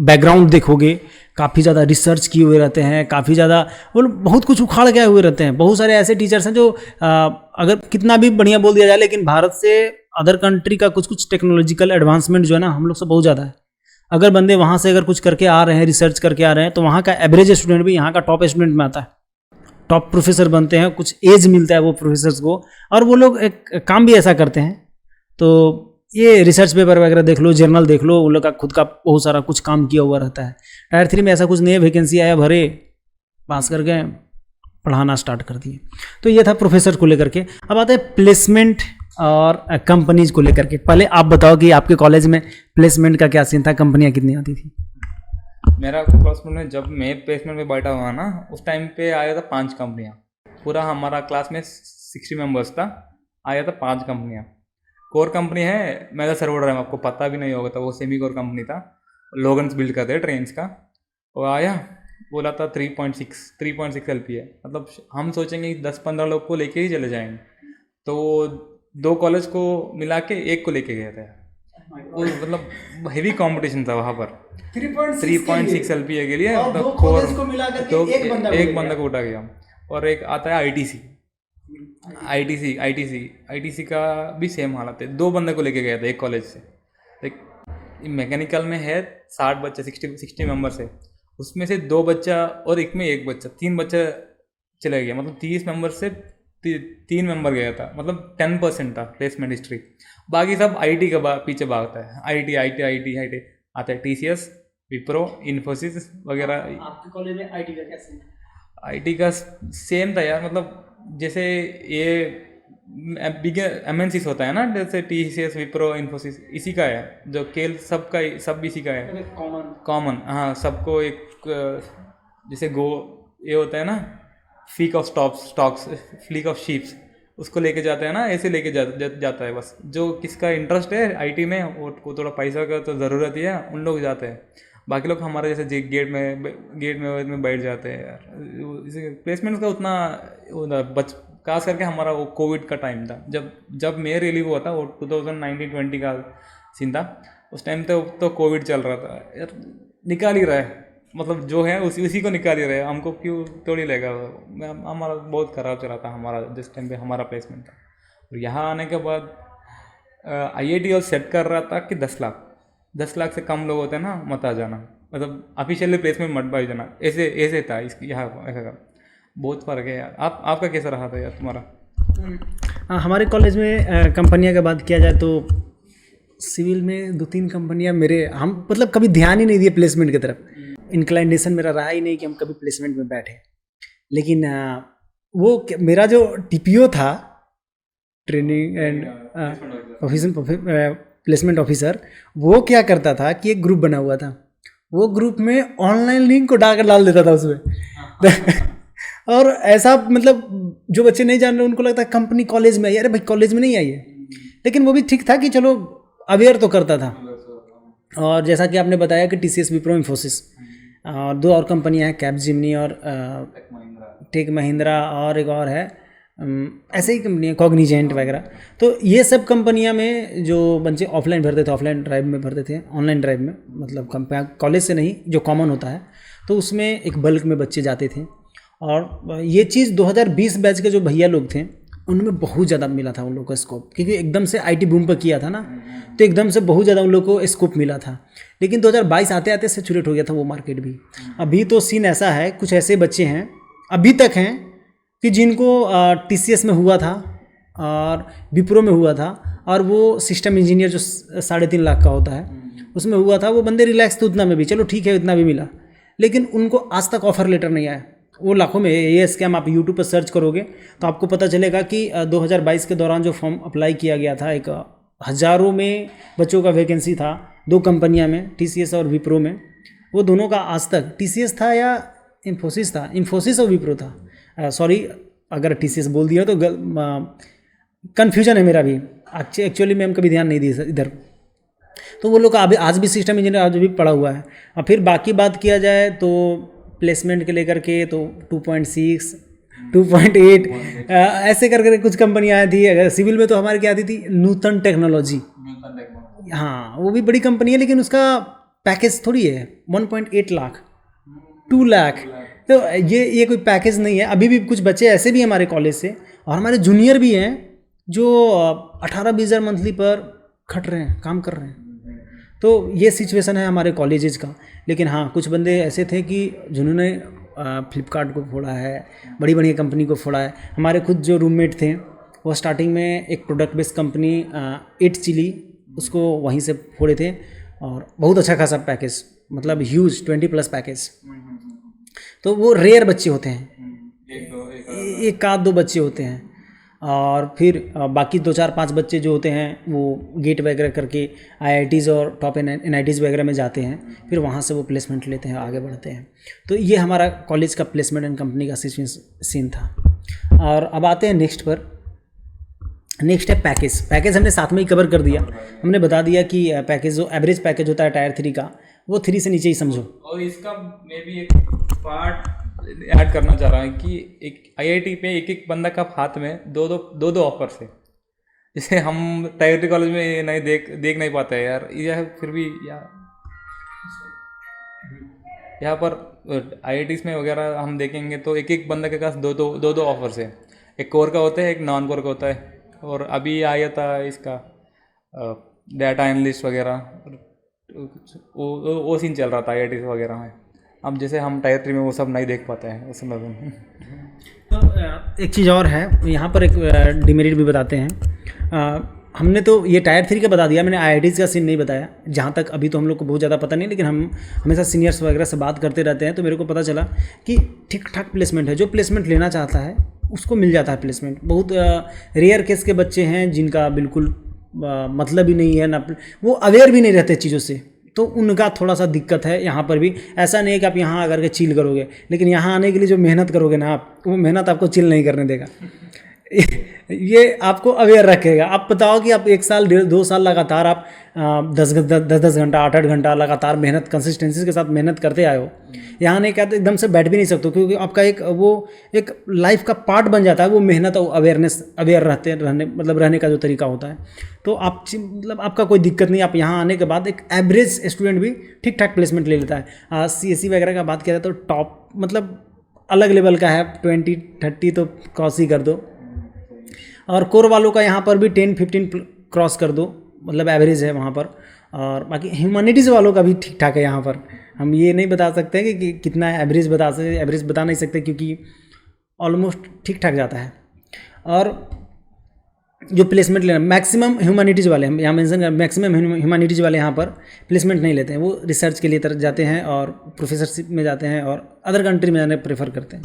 बैकग्राउंड देखोगे, काफ़ी ज़्यादा रिसर्च किए हुए रहते हैं, काफ़ी ज़्यादा वो बहुत कुछ उखाड़ गए हुए रहते हैं। बहुत सारे ऐसे टीचर्स हैं जो अगर कितना भी बढ़िया बोल दिया जाए, लेकिन भारत से अदर कंट्री का कुछ टेक्नोलॉजिकल एडवांसमेंट जो है ना, हम लोग से बहुत ज़्यादा है। अगर बंदे वहाँ से अगर कुछ करके आ रहे हैं, रिसर्च करके आ रहे हैं, तो वहाँ का एवरेज स्टूडेंट भी यहाँ का टॉप स्टूडेंट में आता है, टॉप प्रोफेसर बनते हैं, कुछ एज मिलता है वो प्रोफेसर्स को, और वो लोग एक काम भी ऐसा करते हैं। तो ये रिसर्च पेपर वगैरह देख लो, जर्नल देख लो, उन लोग का खुद का बहुत सारा कुछ काम किया हुआ रहता है। टायर 3 में ऐसा कुछ नया वैकेंसी आया, भरे, पास कर गए, पढ़ाना स्टार्ट कर दिए। तो ये था प्रोफेसर को लेकर के। अब आते हैं प्लेसमेंट और कंपनीज को लेकर के। पहले आप बताओ कि आपके कॉलेज में प्लेसमेंट का क्या सीन था, कंपनियां कितनी आती थी? मेरा प्लेसमेंट में जब मैं प्लेसमेंट में बैठा हुआ ना, उस टाइम पे आया था 5 कंपनियाँ। पूरा हमारा क्लास में 60 मेंबर्स था, आया था 5 कंपनियाँ। कोर कंपनी है मेरा सर्वर है, आपको पता भी नहीं होगा, तो वो सेमी कोर कंपनी था, लोगन्स बिल्ड करते हैं ट्रेन्स का। वो आया, बोला था 3.6 LP है। मतलब हम सोचेंगे कि 10-15 लोग को लेके ही चले जाएंगे, तो 2 कॉलेज को मिला के 1 को लेके गए थे। वो मतलब हेवी कंपटीशन था वहाँ पर। 3.6 LPA के लिए मतलब कोर तो एक बंदा को उठा गया। और एक आता है ITC का भी सेम हालत है, 2 बंदे को लेके गया था एक कॉलेज से। एक मैकेनिकल में है 60 बच्चे, 60 मेंबर्स है, उसमें से 2 बच्चा और एक में 1 बच्चा, 3 बच्चा चले गया। मतलब 30 मेंबर से 3 मेंबर गया था, मतलब 10% था प्लेसमेंट हिस्ट्री। बाकी सब IT के पीछे भागता है। IT आता है, TCS, विप्रो, इन्फोसिस वगैरह। आपके कॉलेज में IT का कैसे है? IT का सेम था यार, मतलब जैसे ये बिग MNCs होता है ना, जैसे TCS, विप्रो, इन्फोसिस, इसी का है जो केल सब इसी का है, कॉमन। हाँ, सबको एक जैसे ये होता है ना, flick of stocks, flick of sheeps, उसको लेके जाते हैं ना, ऐसे लेके जाता है। बस जो किसका इंटरेस्ट है IT में, वो थोड़ा पैसा का तो ज़रूरत ही है, उन लोग जाते हैं। बाकी लोग हमारे जैसे गेट में बैठ जाते हैं यार। प्लेसमेंट का उतना खास करके हमारा वो कोविड का टाइम था, जब मैं रिलीव हुआ था, वो 2019-20 का सीन था। उस टाइम तो कोविड चल रहा था यार, निकाल ही रहा है, मतलब जो है उसी को निकाल ही रहे, हमको क्यों तोड़ ही लेगा। हमारा बहुत ख़राब चला था हमारा जिस टाइम पे हमारा प्लेसमेंट था। और यहाँ आने के बाद IIT और सेट कर रहा था कि 10 लाख से कम लोग होते हैं ना, मत आ जाना, मतलब ऑफिशियली प्लेसमेंट मत भाई जाना, ऐसे था यहाँ ऐसा का बहुत फ़र्क है यार। आपका कैसा रहा था यार तुम्हारा? हमारे कॉलेज में कंपनियां का बात किया जाए तो सिविल में 2-3 कंपनियां हम मतलब कभी ध्यान ही नहीं दिए प्लेसमेंट की तरफ। इंक्लाइनेशन मेरा रहा ही नहीं कि हम कभी प्लेसमेंट में बैठे। लेकिन वो मेरा जो TPO था, ट्रेनिंग एंड प्लेसमेंट ऑफिसर, वो क्या करता था कि एक ग्रुप बना हुआ था, वो ग्रुप में ऑनलाइन लिंक को डाल देता था उसमें और ऐसा मतलब जो बच्चे नहीं जान रहे उनको लगता है कंपनी कॉलेज में आई है। अरे भाई कॉलेज में नहीं आई है, लेकिन वो भी ठीक था कि चलो अवेयर तो करता था। और जैसा कि आपने बताया कि TCS, विप्रो, इन्फोसिस और 2 और कंपनियां हैं, कैपजेमिनी और टेक महिंद्रा, और एक और है ऐसे ही कंपनियां, कॉग्निजेंट वगैरह। तो ये सब कंपनियां में जो बच्चे ऑफलाइन भरते थे, ऑफलाइन ड्राइव में भरते थे, ऑनलाइन ड्राइव में, मतलब कॉलेज से नहीं, जो कॉमन होता है, तो उसमें एक बल्क में बच्चे जाते थे। और ये चीज़ 2020 बैच के जो भैया लोग थे उनमें बहुत ज़्यादा मिला था उन लोगों को स्कोप, क्योंकि एकदम से IT बूम पर किया था ना, तो एकदम से बहुत ज़्यादा उन लोगों को स्कोप मिला था। लेकिन 2022 आते आते सेचुरेट हो गया था वो मार्केट भी। अभी तो सीन ऐसा है, कुछ ऐसे बच्चे हैं अभी तक हैं कि जिनको TCS में हुआ था और विप्रो में हुआ था, और वो सिस्टम इंजीनियर जो 3.5 लाख का होता है उसमें हुआ था, वो बंदे रिलैक्स थे उतना में भी, चलो ठीक है इतना भी मिला, लेकिन उनको आज तक ऑफर लेटर नहीं आया। वो लाखों में ये स्कैम आप यूट्यूब पर सर्च करोगे तो आपको पता चलेगा कि 2022 के दौरान जो फॉर्म अप्लाई किया गया था, एक हज़ारों में बच्चों का वैकेंसी था 2 कंपनियां में, TCS और विप्रो में। वो दोनों का आज तक, TCS था या इन्फोसिस था, इन्फोसिस और विप्रो था, सॉरी अगर TCS बोल दिया तो कन्फ्यूजन है मेरा भी, एक्चुअली मैं कभी ध्यान नहीं दी इधर। तो वो लोग का अभी आज भी सिस्टम इंजीनियर आज भी पड़ा हुआ है। और फिर बाकी बात किया जाए तो प्लेसमेंट के लेकर के तो 2.6 2.8 ऐसे करके कुछ कंपनियाँ आई थी। अगर सिविल में तो हमारे क्या आती थी, नूतन टेक्नोलॉजी, हाँ वो भी बड़ी कंपनी है, लेकिन उसका पैकेज थोड़ी है 1.8 लाख 2 लाख। तो ये कोई पैकेज नहीं है। अभी भी कुछ बच्चे ऐसे भी हमारे कॉलेज से और हमारे जूनियर भी हैं जो 18-20 हज़ार मंथली पर खट रहे हैं, काम कर रहे हैं। तो ये सिचुएशन है हमारे कॉलेजेस का। लेकिन हाँ, कुछ बंदे ऐसे थे कि जिन्होंने फ्लिपकार्ट को फोड़ा है, बड़ी बड़ी कंपनी को फोड़ा है। हमारे खुद जो रूममेट थे वो स्टार्टिंग में एक प्रोडक्ट बेस्ड कंपनी ईट चिली, उसको वहीं से फोड़े थे और बहुत अच्छा खासा पैकेज, मतलब ह्यूज 20+ पैकेज। तो वो रेयर बच्चे होते हैं, एक आध 2 बच्चे होते हैं। और फिर बाकी 2-4-5 बच्चे जो होते हैं वो गेट वगैरह करके IITs और टॉप NITs वगैरह में जाते हैं, फिर वहाँ से वो प्लेसमेंट लेते हैं, आगे बढ़ते हैं। तो ये हमारा कॉलेज का प्लेसमेंट एंड कंपनी का सीन था। और अब आते हैं नेक्स्ट पर। नेक्स्ट है पैकेज हमने साथ में ही कवर कर दिया। हमने बता दिया कि पैकेज जो एवरेज पैकेज होता है टायर 3 का, वो 3 से नीचे ही समझो। और इसका मैं भी एक पार्ट ऐड करना चाह रहा हूँ कि एक IIT पे एक बंदा का हाथ में दो ऑफर है, जिसे हम टायर 3 कॉलेज में नहीं देख नहीं पाते यार। यह फिर भी यहाँ पर IITs में वगैरह हम देखेंगे तो एक बंदा के पास दो ऑफर्स है। एक कोर का होता है, एक नॉन कोर का होता है। और अभी आया था इसका डाटा एनालिस्ट वगैरह, वो सीन चल रहा था IITs वगैरह में। अब जैसे हम टायर 3 में वो सब नहीं देख पाते हैं उस समय में। तो एक चीज़ और है यहाँ पर, एक डिमेरिट भी बताते हैं। हमने तो ये टायर 3 का बता दिया, मैंने IITs का सीन नहीं बताया जहाँ तक। अभी तो हम लोग को बहुत ज़्यादा पता नहीं, लेकिन हम हमेशा सीनियर्स वगैरह से बात करते रहते हैं, तो मेरे को पता चला कि ठीक ठाक प्लेसमेंट है। जो प्लेसमेंट लेना चाहता है उसको मिल जाता है प्लेसमेंट। बहुत रेयर केस के बच्चे हैं जिनका बिल्कुल मतलब ही नहीं है ना, वो अवेयर भी नहीं रहते चीज़ों से, तो उनका थोड़ा सा दिक्कत है यहाँ पर भी। ऐसा नहीं है कि आप यहाँ आकर के चिल करोगे, लेकिन यहाँ आने के लिए जो मेहनत करोगे ना आप, वो मेहनत आपको चिल नहीं करने देगा। ये आपको अवेयर रखेगा। आप बताओ कि आप 1 साल 2 साल लगातार आप 10 घंटा 8 घंटा लगातार मेहनत कंसिस्टेंसी के साथ मेहनत करते आए हो, यहाँ नहीं कहते एकदम से बैठ भी नहीं सकते, क्योंकि आपका एक लाइफ का पार्ट बन जाता है वो मेहनत और अवेयर रहने का जो तरीका होता है। तो आप मतलब आपका कोई दिक्कत नहीं। आप यहाँ आने के बाद एक एवरेज स्टूडेंट भी ठीक ठाक प्लेसमेंट ले लेता है। CSE वगैरह का बात किया जाए तो टॉप मतलब अलग लेवल का है, 20-30 तो क्रॉस ही कर दो। और कोर वालों का यहाँ पर भी 10-15 क्रॉस कर दो, मतलब एवरेज है वहाँ पर। और बाकी ह्यूमैनिटीज़ वालों का भी ठीक ठाक है यहाँ पर। हम ये नहीं बता सकते कि कितना एवरेज बता नहीं सकते, क्योंकि ऑलमोस्ट ठीक ठाक जाता है। और जो प्लेसमेंट लेना मैक्सिमम ह्यूमैनिटीज़ वाले, हम यहाँ मेंशन कर, मैक्सिमम ह्यूमैनिटीज़ वाले यहाँ पर प्लेसमेंट नहीं लेते हैं। वो रिसर्च के लिए तरफ जाते हैं और प्रोफेसरशिप में जाते हैं और अदर कंट्री में जाने प्रेफर करते हैं।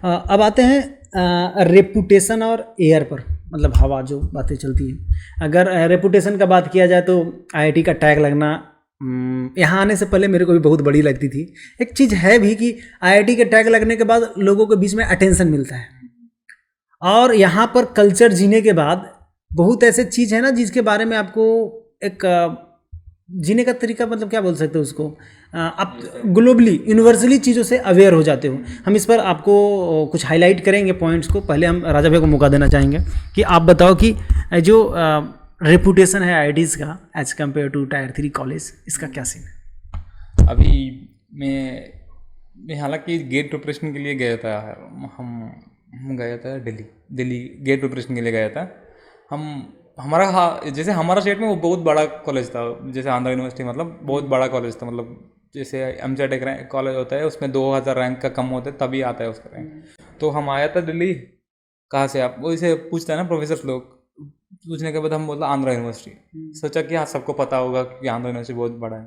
अब आते हैं रेपुटेशन और एयर पर, मतलब हवा जो बातें चलती हैं। अगर रेपुटेशन का बात किया जाए तो IIT का टैग लगना यहाँ आने से पहले मेरे को भी बहुत बड़ी लगती थी। एक चीज़ है भी कि IIT के टैग लगने के बाद लोगों के बीच में अटेंशन मिलता है, और यहाँ पर कल्चर जीने के बाद बहुत ऐसे चीज़ है ना जिसके बारे में आपको एक जीने का तरीका, मतलब क्या बोल सकते हो उसको, आप ग्लोबली यूनिवर्सली चीज़ों से अवेयर हो जाते हो। हम इस पर आपको कुछ हाईलाइट करेंगे पॉइंट्स को। पहले हम राजा भाई को मौका देना चाहेंगे कि आप बताओ कि जो रेपुटेशन है IITs का as compare to tier 3 college, इसका क्या सीन है? अभी मैं हालांकि गेट प्रिपरेशन के लिए गया था। हम गया था दिल्ली गेट प्रिपरेशन के लिए गया था। जैसे हमारा स्टेट में वो बहुत बड़ा कॉलेज था, जैसे आंध्र यूनिवर्सिटी, मतलब बहुत बड़ा कॉलेज था। मतलब जैसे MCET एक कॉलेज होता है, उसमें 2000 रैंक का कम होता है तभी आता है उसका रैंक। तो हम आया था दिल्ली, कहाँ से आप, वो इसे पूछता है ना प्रोफेसर लोग, पूछने के बाद हम बोला आंध्र यूनिवर्सिटी। सोचा कि हाँ सबको पता होगा कि आंध्र यूनिवर्सिटी बहुत बड़ा है।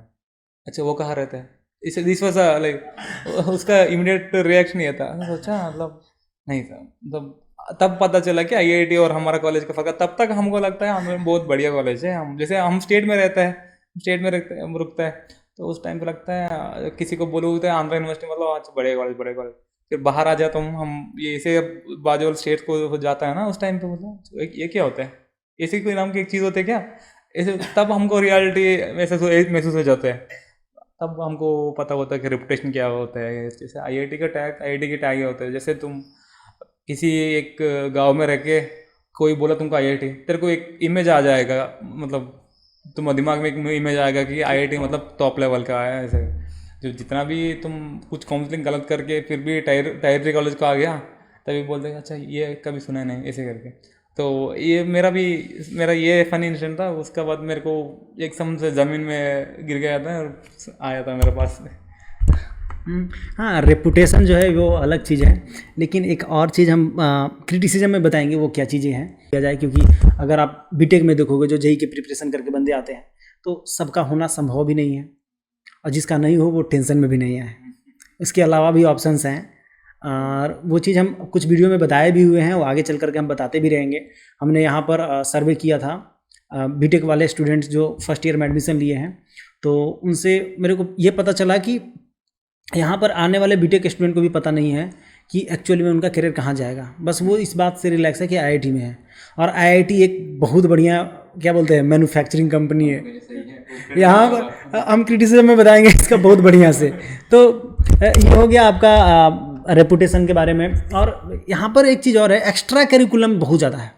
अच्छा वो कहाँ रहता है? इसे दिस वाज लाइक उसका इमीडिएट रिएक्शन ये था। मैंने सोचा मतलब नहीं था, मतलब तब पता चला कि आईआईटी और हमारा कॉलेज का फर्क। तब तक हमको लगता है हमें बहुत बढ़िया कॉलेज है, हम जैसे हम स्टेट में रहता है, स्टेट में रुकता है, तो उस टाइम पे लगता है किसी को बोलोगे तो आंध्रा यूनिवर्सिटी मतलब अच्छा बड़े कॉलेज बड़े कॉलेज। फिर बाहर आ जाता हूँ हम, ये ऐसे बाजू वाले स्टेट को हो जाता है ना, उस टाइम पे मतलब ये क्या होता है, ऐसी कोई नाम की एक चीज़ होती है क्या ऐसे, तब हमको रियलिटी महसूस हो जाता है। तब हमको पता होता है कि रेपुटेशन क्या होता है। जैसे आईआईटी का टैग, आईआईटी के टैग ये होता है, जैसे तुम किसी एक गांव में रह के कोई बोला तुमको आईआईटी, तेरे को एक इमेज आ जाएगा, मतलब तुम्हारे दिमाग में एक इमेज आएगा कि आईआईटी मतलब टॉप लेवल का है। ऐसे जो जितना भी तुम कुछ काउंसलिंग गलत करके फिर भी टायर 3 कॉलेज को आ गया, तभी बोलते हैं अच्छा ये कभी सुना नहीं ऐसे करके। तो ये मेरा ये फनी इंसिडेंट था। उसके बाद मेरे को एकदम से ज़मीन में गिर गया था और आया था मेरे पास। हाँ, रेपुटेशन जो है वो अलग चीज़ है, लेकिन एक और चीज़ हम क्रिटिसिज्म में बताएंगे वो क्या चीज़ें हैं किया जाए। क्योंकि अगर आप बीटेक में देखोगे जो जेई की प्रिपरेशन करके बंदे आते हैं, तो सबका होना संभव भी नहीं है, और जिसका नहीं हो वो टेंशन में भी नहीं है। इसके अलावा भी ऑप्शंस हैं, और वो चीज़ हम कुछ वीडियो में बताए भी हुए हैं, वो आगे चल करके हम बताते भी रहेंगे। हमने यहाँ पर सर्वे किया था बीटेक वाले स्टूडेंट्स जो फर्स्ट ईयर में एडमिशन लिए हैं, तो उनसे मेरे को ये पता चला कि यहाँ पर आने वाले बीटेक स्टूडेंट को भी पता नहीं है कि एक्चुअली में उनका करियर कहाँ जाएगा। बस वो इस बात से रिलैक्स है कि आईआईटी में है, और आईआईटी एक बहुत बढ़िया क्या बोलते हैं मैन्युफैक्चरिंग कंपनी है। यहाँ पर हम क्रिटिसिज्म में बताएंगे इसका बहुत बढ़िया से। तो ये हो गया आपका रेपुटेशन के बारे में। और यहाँ पर एक चीज़ और है, एक्स्ट्रा करिकुलम बहुत ज़्यादा है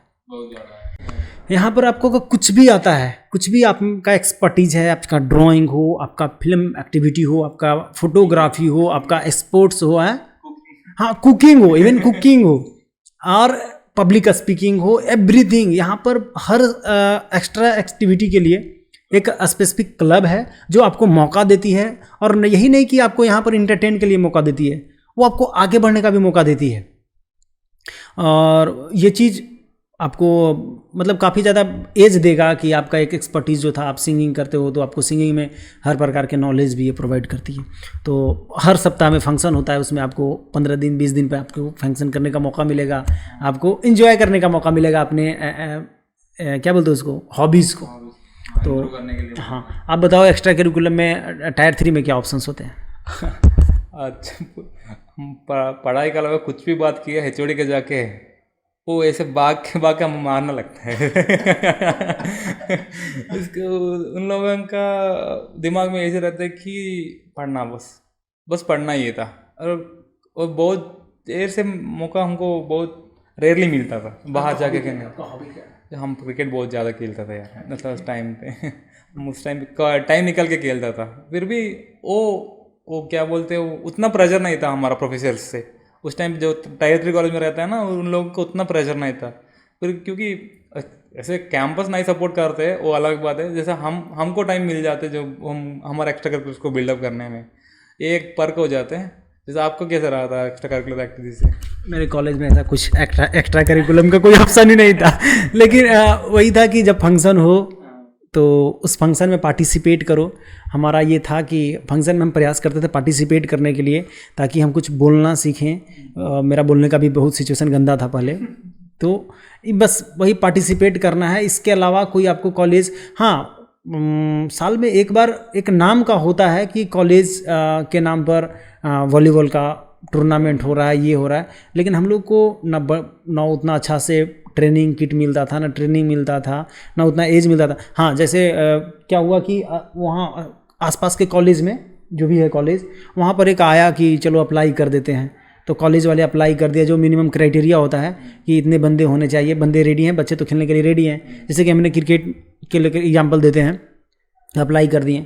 यहाँ पर। आपको कुछ भी आता है, कुछ भी आपका एक्सपर्टीज है, आपका ड्राइंग हो, आपका फिल्म एक्टिविटी हो, आपका फोटोग्राफी हो, आपका स्पोर्ट्स हो, है हाँ कुकिंग हो, इवन कुकिंग हो, और पब्लिक स्पीकिंग हो, एवरीथिंग। यहाँ पर हर एक्स्ट्रा एक्टिविटी के लिए एक स्पेसिफिक क्लब है जो आपको मौका देती है। और यही नहीं कि आपको यहाँ पर इंटरटेन के लिए मौका देती है, वो आपको आगे बढ़ने का भी मौका देती है। और ये चीज़ आपको मतलब काफ़ी ज़्यादा एज देगा कि आपका एक एक्सपर्टीज़ जो था, आप सिंगिंग करते हो तो आपको सिंगिंग में हर प्रकार के नॉलेज भी ये प्रोवाइड करती है। तो हर सप्ताह में फंक्शन होता है, उसमें आपको 15 दिन 20 दिन पे आपको फंक्शन करने का मौका मिलेगा, आपको एंजॉय करने का मौका मिलेगा अपने क्या बोलते हैं उसको, हॉबीज़ को। तो हाँ, आप बताओ एक्स्ट्रा करिकुलम में टायर 3 में क्या ऑप्शंस होते हैं? अच्छा, पढ़ाई के अलावा कुछ भी बात किया एचओडी के जाके, वो ऐसे बाग का मारना लगता है। इसको उन लोगों का दिमाग में ऐसे रहता है कि पढ़ना, बस पढ़ना ही था। और बहुत देर से मौका हमको बहुत रेयरली मिलता था बाहर जाके खेलने। हम क्रिकेट बहुत ज़्यादा खेलता था यार, मतलब उस टाइम पे उस टाइम पे टाइम निकल के खेलता था। फिर भी वो क्या बोलते हैं, उतना प्रेशर नहीं था हमारा प्रोफेसर से। उस टाइम जो टायर 3 कॉलेज में रहता है ना, उन लोगों को उतना प्रेशर नहीं था। फिर क्योंकि ऐसे कैंपस नहीं सपोर्ट करते, वो अलग बात है। जैसे हमको टाइम मिल जाते जो हम हमारा एक्स्ट्रा करिकुलर को बिल्डअप करने में, ये एक पर्क हो जाते हैं। जैसे आपको कैसा रहा था एक्स्ट्रा करिकुलर एक्टिविटी से? मेरे कॉलेज में ऐसा कुछ एक्स्ट्रा करिकुलम का कोई ऑप्शन ही नहीं था, लेकिन वही था कि जब फंक्शन हो तो उस फंक्शन में पार्टिसिपेट करो। हमारा ये था कि फंक्शन में हम प्रयास करते थे पार्टिसिपेट करने के लिए, ताकि हम कुछ बोलना सीखें। मेरा बोलने का भी बहुत सिचुएशन गंदा था पहले, तो बस वही पार्टिसिपेट करना है। इसके अलावा कोई आपको कॉलेज, हाँ साल में एक बार एक नाम का होता है कि कॉलेज के नाम पर वॉलीबॉल का टूर्नामेंट हो रहा है, ये हो रहा है। लेकिन हम लोग को ना उतना अच्छा से ट्रेनिंग किट मिलता था, ना ट्रेनिंग मिलता था, ना उतना एज मिलता था। हाँ, जैसे क्या हुआ कि वहाँ आसपास के कॉलेज में जो भी है कॉलेज, वहाँ पर एक आया कि चलो अप्लाई कर देते हैं। तो कॉलेज वाले अप्लाई कर दिया, जो मिनिमम क्राइटेरिया होता है कि इतने बंदे होने चाहिए, बंदे रेडी हैं, बच्चे तो खेलने के लिए रेडी हैं। जैसे कि हमने क्रिकेट के लेकर एग्जाम्पल देते हैं, अप्लाई कर दिए।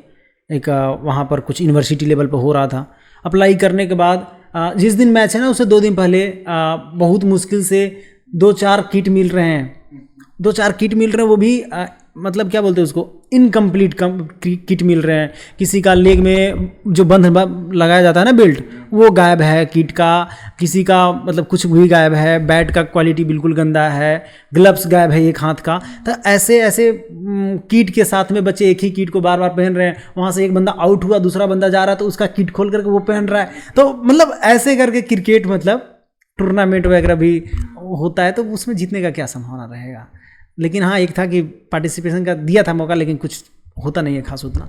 एक वहाँ पर कुछ यूनिवर्सिटी लेवल पर हो रहा था। अप्लाई करने के बाद जिस दिन मैच है ना, उससे 2 दिन पहले बहुत मुश्किल से 2-4 किट मिल रहे हैं, 2-4 किट मिल रहे हैं। वो भी मतलब क्या बोलते हैं उसको, इनकम्प्लीट किट मिल रहे हैं। किसी का लेग में जो बंध लगाया जाता है ना बेल्ट, वो गायब है किट का, किसी का मतलब कुछ भी गायब है, बैट का क्वालिटी बिल्कुल गंदा है, ग्लव्स गायब है एक हाथ का। तो ऐसे ऐसे किट के साथ में बच्चे एक ही किट को बार बार पहन रहे हैं। वहाँ से एक बंदा आउट हुआ, दूसरा बंदा जा रहा है तो उसका किट खोल करके वो पहन रहा है। तो मतलब ऐसे करके क्रिकेट मतलब टूर्नामेंट वगैरह भी होता है, तो उसमें जीतने का क्या संभावना रहेगा। लेकिन हाँ, एक था कि पार्टिसिपेशन का दिया था मौका, लेकिन कुछ होता नहीं है खास उतना।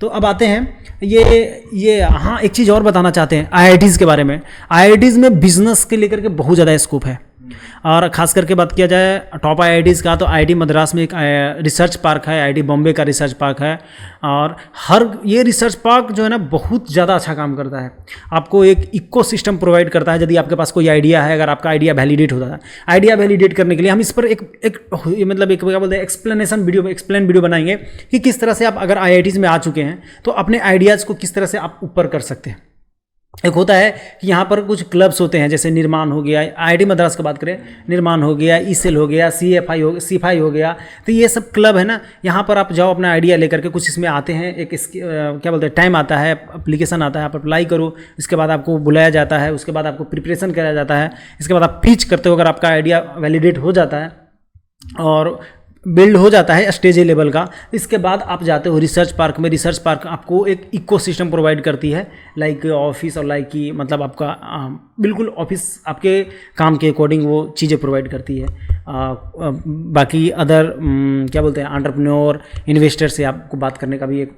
तो अब आते हैं ये हाँ, एक चीज़ और बताना चाहते हैं आईआईटीज़ के बारे में। आईआईटीज़ में बिजनेस के लेकर के बहुत ज़्यादा स्कोप है, और ख़ास करके बात किया जाए टॉप आईआईटीज़ का, तो आईआईटी मद्रास में एक रिसर्च पार्क है, आईआईटी बॉम्बे का रिसर्च पार्क है। और ये रिसर्च पार्क जो है ना बहुत ज़्यादा अच्छा काम करता है, आपको एक इकोसिस्टम प्रोवाइड करता है। यदि आपके पास कोई आइडिया है, अगर आपका आइडिया वैलिडेट होता है, आइडिया वैलिडेट करने के लिए हम इस पर एक मतलब एक क्या बोलते हैं एक्सप्लेन वीडियो बनाएंगे कि किस तरह से आप अगर आईआईटीज़ में आ चुके हैं तो अपने आइडियाज़ को किस तरह से आप ऊपर कर सकते हैं। एक होता है कि यहाँ पर कुछ क्लब्स होते हैं, जैसे निर्माण हो गया, आईआईटी मद्रास की बात करें, निर्माण हो गया, ईसेल हो गया, सीफाई हो गया। तो ये सब क्लब है ना, यहाँ पर आप जाओ अपना आइडिया लेकर के, कुछ इसमें आते हैं, एक क्या बोलते हैं टाइम आता है, एप्लीकेशन आता है, आप अप्लाई करो, इसके बाद आपको बुलाया जाता है, उसके बाद आपको प्रिपरेशन कराया जाता है, इसके बाद आप पिच करते हो। अगर आपका आइडिया वैलिडेट हो जाता है और बिल्ड हो जाता है स्टेज ए लेवल का, इसके बाद आप जाते हो रिसर्च पार्क में। रिसर्च पार्क आपको एक इकोसिस्टम प्रोवाइड करती है, लाइक ऑफिस और लाइक की मतलब आपका बिल्कुल ऑफिस आपके काम के अकॉर्डिंग वो चीज़ें प्रोवाइड करती है। बाकी अदर क्या बोलते हैं एंटरप्रेन्योर इन्वेस्टर से आपको बात करने का भी एक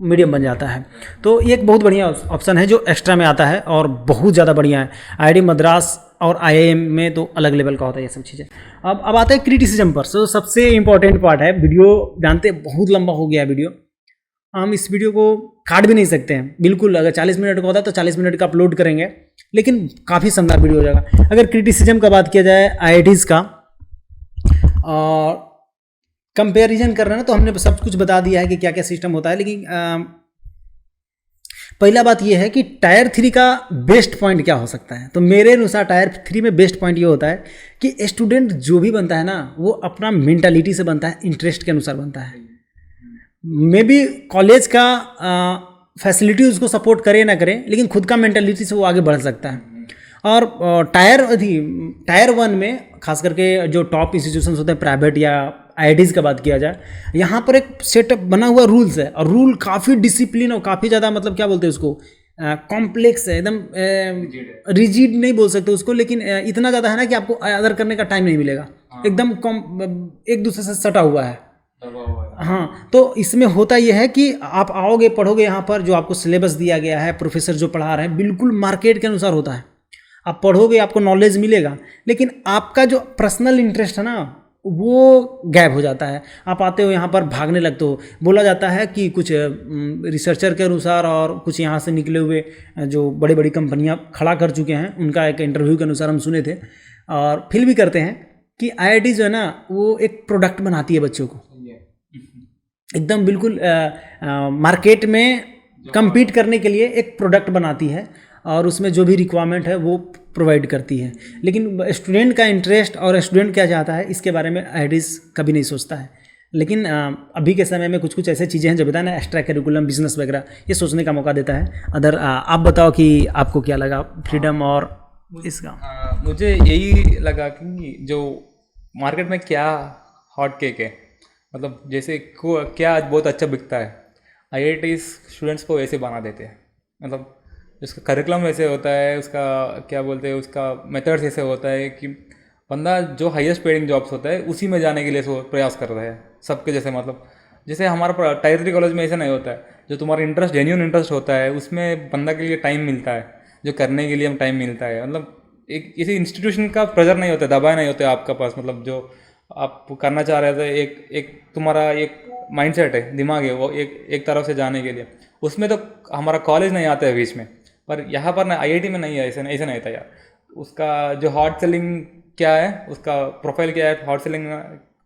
मीडियम बन जाता है। तो ये एक बहुत बढ़िया ऑप्शन है जो एक्स्ट्रा में आता है और बहुत ज़्यादा बढ़िया है। आईआईटी मद्रास और आईआईएम में तो अलग लेवल का होता है ये सब चीज़ें। अब आता है क्रिटिसिज्म पर। सो सबसे इंपॉर्टेंट पार्ट है, वीडियो जानते बहुत लंबा हो गया है वीडियो, हम इस वीडियो को काट भी नहीं सकते हैं बिल्कुल। अगर 40 मिनट का होता तो 40 मिनट का अपलोड करेंगे, लेकिन काफ़ी शानदार वीडियो हो जाएगा। अगर क्रिटिसिज्म का बात किया जाए आईआईटीज़ का और कंपेरिजन कर रहे हैं ना, तो हमने सब कुछ बता दिया है कि क्या क्या सिस्टम होता है। लेकिन पहला बात यह है कि टायर 3 का बेस्ट पॉइंट क्या हो सकता है। तो मेरे अनुसार टायर 3 में बेस्ट पॉइंट ये होता है कि स्टूडेंट जो भी बनता है ना, वो अपना मेंटालिटी से बनता है, इंटरेस्ट के अनुसार बनता है। मे बी कॉलेज का फैसिलिटी उसको सपोर्ट करे ना करे, लेकिन खुद का मेंटालिटी से वो आगे बढ़ सकता है। और टायर 1 में खास करके जो टॉप इंस्टीट्यूशंस होते हैं प्राइवेट या आईआईटीज़ का बात किया जाए, यहाँ पर एक सेटअप बना हुआ रूल्स है, और रूल काफ़ी डिसिप्लिन और काफ़ी ज़्यादा मतलब क्या बोलते हैं उसको कॉम्प्लेक्स है, एकदम रिजिड नहीं बोल सकते उसको, लेकिन इतना ज़्यादा है ना कि आपको अदर करने का टाइम नहीं मिलेगा। एकदम एक दूसरे से सटा हुआ है। हाँ, तो इसमें होता यह है कि आप आओगे पढ़ोगे, यहाँ पर जो आपको सिलेबस दिया गया है, प्रोफेसर जो पढ़ा रहे हैं बिल्कुल मार्केट के अनुसार होता है। आप पढ़ोगे, आपको नॉलेज मिलेगा, लेकिन आपका जो पर्सनल इंटरेस्ट है ना वो गायब हो जाता है। आप आते हो यहाँ पर भागने लगते हो। बोला जाता है कि कुछ रिसर्चर के अनुसार और कुछ यहाँ से निकले हुए जो बड़ी बड़ी कंपनियाँ खड़ा कर चुके हैं, उनका एक इंटरव्यू के अनुसार हम सुने थे और फील भी करते हैं कि आईआईटी जो है ना वो एक प्रोडक्ट बनाती है बच्चों को, एकदम बिल्कुल मार्केट में compete करने के लिए एक प्रोडक्ट बनाती है और उसमें जो भी रिक्वायरमेंट है वो प्रोवाइड करती है। लेकिन स्टूडेंट का इंटरेस्ट और स्टूडेंट क्या चाहता है इसके बारे में आईआईटीज़ कभी नहीं सोचता है। लेकिन अभी के समय में कुछ कुछ ऐसे चीज़ें हैं जो बताया ना, एक्स्ट्रा करिकुलम बिजनेस वगैरह, ये सोचने का मौका देता है। अदर आप बताओ कि आपको क्या लगा फ्रीडम और इसका। मुझे यही लगा कि जो मार्केट में क्या हॉट केक है, मतलब जैसे क्या बहुत अच्छा बिकता है, आईआईटी स्टूडेंट्स को वैसे बना देते हैं। मतलब उसका करिकुलम वैसे होता है, उसका क्या बोलते हैं, उसका मेथड्स ऐसे होता है कि बंदा जो हाईएस्ट पेडिंग जॉब्स होता है उसी में जाने के लिए प्रयास कर रहा है सबके जैसे। मतलब जैसे हमारा टायर 3 कॉलेज में ऐसा नहीं होता है, जो तुम्हारा इंटरेस्ट जेन्यून इंटरेस्ट होता है उसमें बंदा के लिए टाइम मिलता है, जो करने के लिए हम टाइम मिलता है। मतलब एक किसी इंस्टीट्यूशन का प्रेशर नहीं होता, दबाव नहीं होता आपका पास। मतलब जो आप करना चाह रहे थे, एक तुम्हारा एक माइंडसेट है, दिमाग है, वो एक तरफ से जाने के लिए, उसमें तो हमारा कॉलेज नहीं आता है बीच में। पर यहाँ पर ना आईआईटी में नहीं है, ऐसे नहीं था यार। उसका जो हॉट सेलिंग क्या है, उसका प्रोफाइल क्या है, हॉट सेलिंग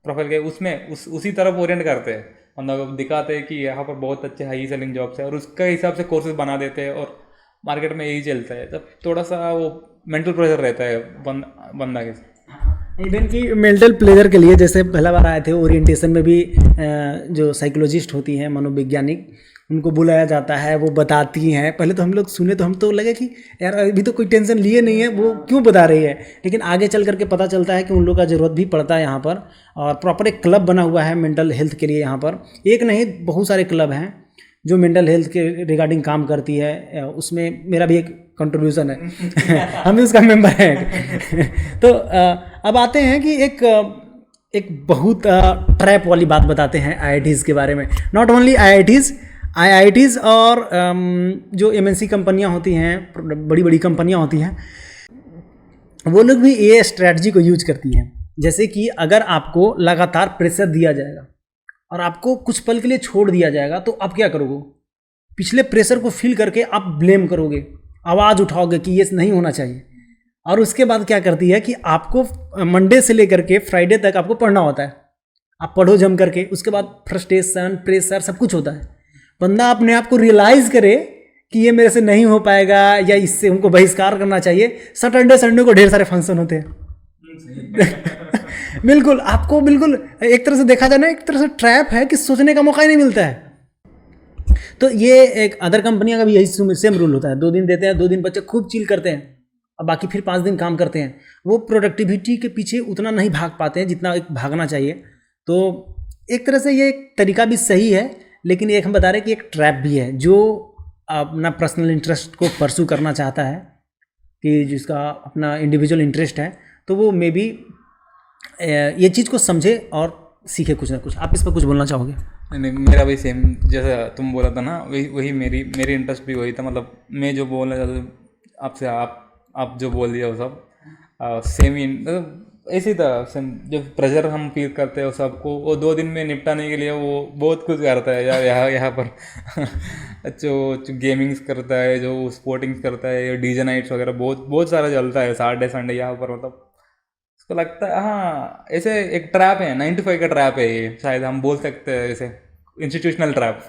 प्रोफाइल क्या है, उसमें उसी तरफ ओरिएंट करते हैं। मतलब दिखाते हैं कि यहाँ पर बहुत अच्छे हाई सेलिंग जॉब्स है और उसके हिसाब से कोर्सेज बना देते हैं और मार्केट में यही चलता है। तब थोड़ा सा वो मेंटल प्रेशर रहता है बंदा के। इवन कि मेंटल प्लेजर के लिए जैसे पहला बार आए थे ओरिएंटेशन में भी जो साइकोलॉजिस्ट होती हैं मनोवैज्ञानिक उनको बुलाया जाता है, वो बताती हैं। पहले तो हम लोग सुने तो हम तो लगे कि यार अभी तो कोई टेंशन लिए नहीं है, वो क्यों बता रही है, लेकिन आगे चल करके पता चलता है कि उन लोग का ज़रूरत भी पड़ता है यहाँ पर। और प्रॉपर एक क्लब बना हुआ है मेंटल हेल्थ के लिए यहाँ पर, एक नहीं बहुत सारे क्लब हैं जो मेंटल हेल्थ के रिगार्डिंग काम करती है। उसमें मेरा भी एक कंट्रीब्यूशन है हम भी उसका मेंबर हैं तो अब आते हैं कि एक बहुत ट्रैप वाली बात बताते हैं आईआईटीज़ के बारे में। नॉट ओनली आईआईटीज़ और जो एमएनसी कंपनियां होती हैं, बड़ी बड़ी कंपनियां होती हैं, वो लोग भी ये स्ट्रैटेजी को यूज करती हैं। जैसे कि अगर आपको लगातार प्रेशर दिया जाएगा और आपको कुछ पल के लिए छोड़ दिया जाएगा तो आप क्या करोगे? पिछले प्रेशर को फील करके आप ब्लेम करोगे, आवाज़ उठाओगे कि ये नहीं होना चाहिए। और उसके बाद क्या करती है कि आपको मंडे से लेकर के फ्राइडे तक आपको पढ़ना होता है, आप पढ़ो जम करके, उसके बाद फ्रस्ट्रेशन प्रेशर सब कुछ होता है। बंदा अपने आप को रियलाइज़ करे कि ये मेरे से नहीं हो पाएगा या इससे उनको बहिष्कार करना चाहिए। सैटरडे संडे को ढेर सारे फंक्शन होते हैं बिल्कुल, आपको बिल्कुल एक तरह से देखा जाए ना, एक तरह से ट्रैप है कि सोचने का मौका ही नहीं मिलता है। तो ये एक अदर कंपनियों का भी यही सेम रूल होता है, 2 दिन देते हैं, 2 दिन बच्चे खूब चिल करते हैं और बाकी फिर 5 दिन काम करते हैं। वो प्रोडक्टिविटी के पीछे उतना नहीं भाग पाते हैं जितना एक भागना चाहिए। तो एक तरह से ये एक तरीका भी सही है, लेकिन एक हम बता रहे हैं कि एक ट्रैप भी है। जो अपना पर्सनल इंटरेस्ट को परसू करना चाहता है, कि जिसका अपना इंडिविजुअल इंटरेस्ट है, तो वो मे बी ये चीज़ को समझे और सीखे कुछ ना कुछ। आप इस पर कुछ बोलना चाहोगे? नहीं, मेरा भी सेम जैसा तुम बोला था ना, वही मेरी इंटरेस्ट भी वही था। मतलब मैं जो बोलना चाहता था आपसे, आप जो बोल दिया वो सब सेम ही, मतलब ऐसी था सेम। जो प्रेशर हम फील करते हैं वो सबको, वो 2 दिन में निपटाने के लिए वो बहुत कुछ करता है यार यहाँ पर जो गेमिंग्स करता है, जो स्पोर्टिंग्स करता है, डीजे नाइट्स वगैरह बहुत सारा चलता है सैटरडे संडे यहाँ पर। मतलब तो लगता है हाँ, ऐसे एक ट्रैप है, 9 to 5 का ट्रैप है ये, शायद हम बोल सकते हैं ऐसे इंस्टीट्यूशनल ट्रैप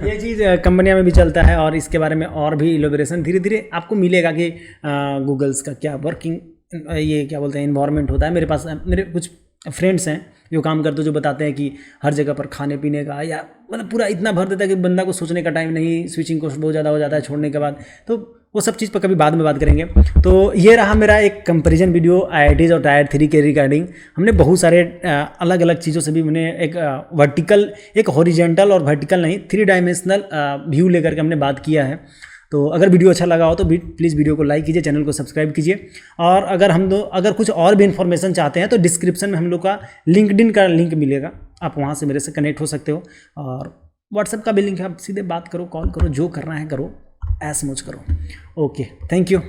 ये चीज़ कंपनियों में भी चलता है और इसके बारे में और भी इलोबरेशन धीरे धीरे आपको मिलेगा कि गूगल्स का क्या वर्किंग, ये क्या बोलते हैं, इन्वायरमेंट होता है। मेरे पास मेरे कुछ फ्रेंड्स हैं जो काम करते हैं, जो बताते हैं कि हर जगह पर खाने पीने का या मतलब पूरा इतना भर देता है कि बंदा को सोचने का टाइम नहीं, स्विचिंग कॉस्ट बहुत ज़्यादा हो जाता है छोड़ने के बाद। तो वो सब चीज़ पर कभी बाद में बात करेंगे। तो ये रहा मेरा एक कंपैरिजन वीडियो आईआईटीज़ और टायर 3 के रिगार्डिंग। हमने बहुत सारे अलग अलग चीज़ों से भी मैंने एक वर्टिकल, एक हॉरिजेंटल और वर्टिकल नहीं, 3 डायमेंशनल व्यू लेकर के हमने बात किया है। तो अगर वीडियो अच्छा लगा हो तो प्लीज़ वीडियो को लाइक कीजिए, चैनल को सब्सक्राइब कीजिए। और अगर कुछ और भी इन्फॉर्मेशन चाहते हैं तो डिस्क्रिप्शन में हम लोग का लिंक्डइन का लिंक मिलेगा, आप वहाँ से मेरे से कनेक्ट हो सकते हो। और व्हाट्सएप का भी लिंक है, आप सीधे बात करो, कॉल करो, जो करना है करो, ऐस मौज करो। Okay, thank you.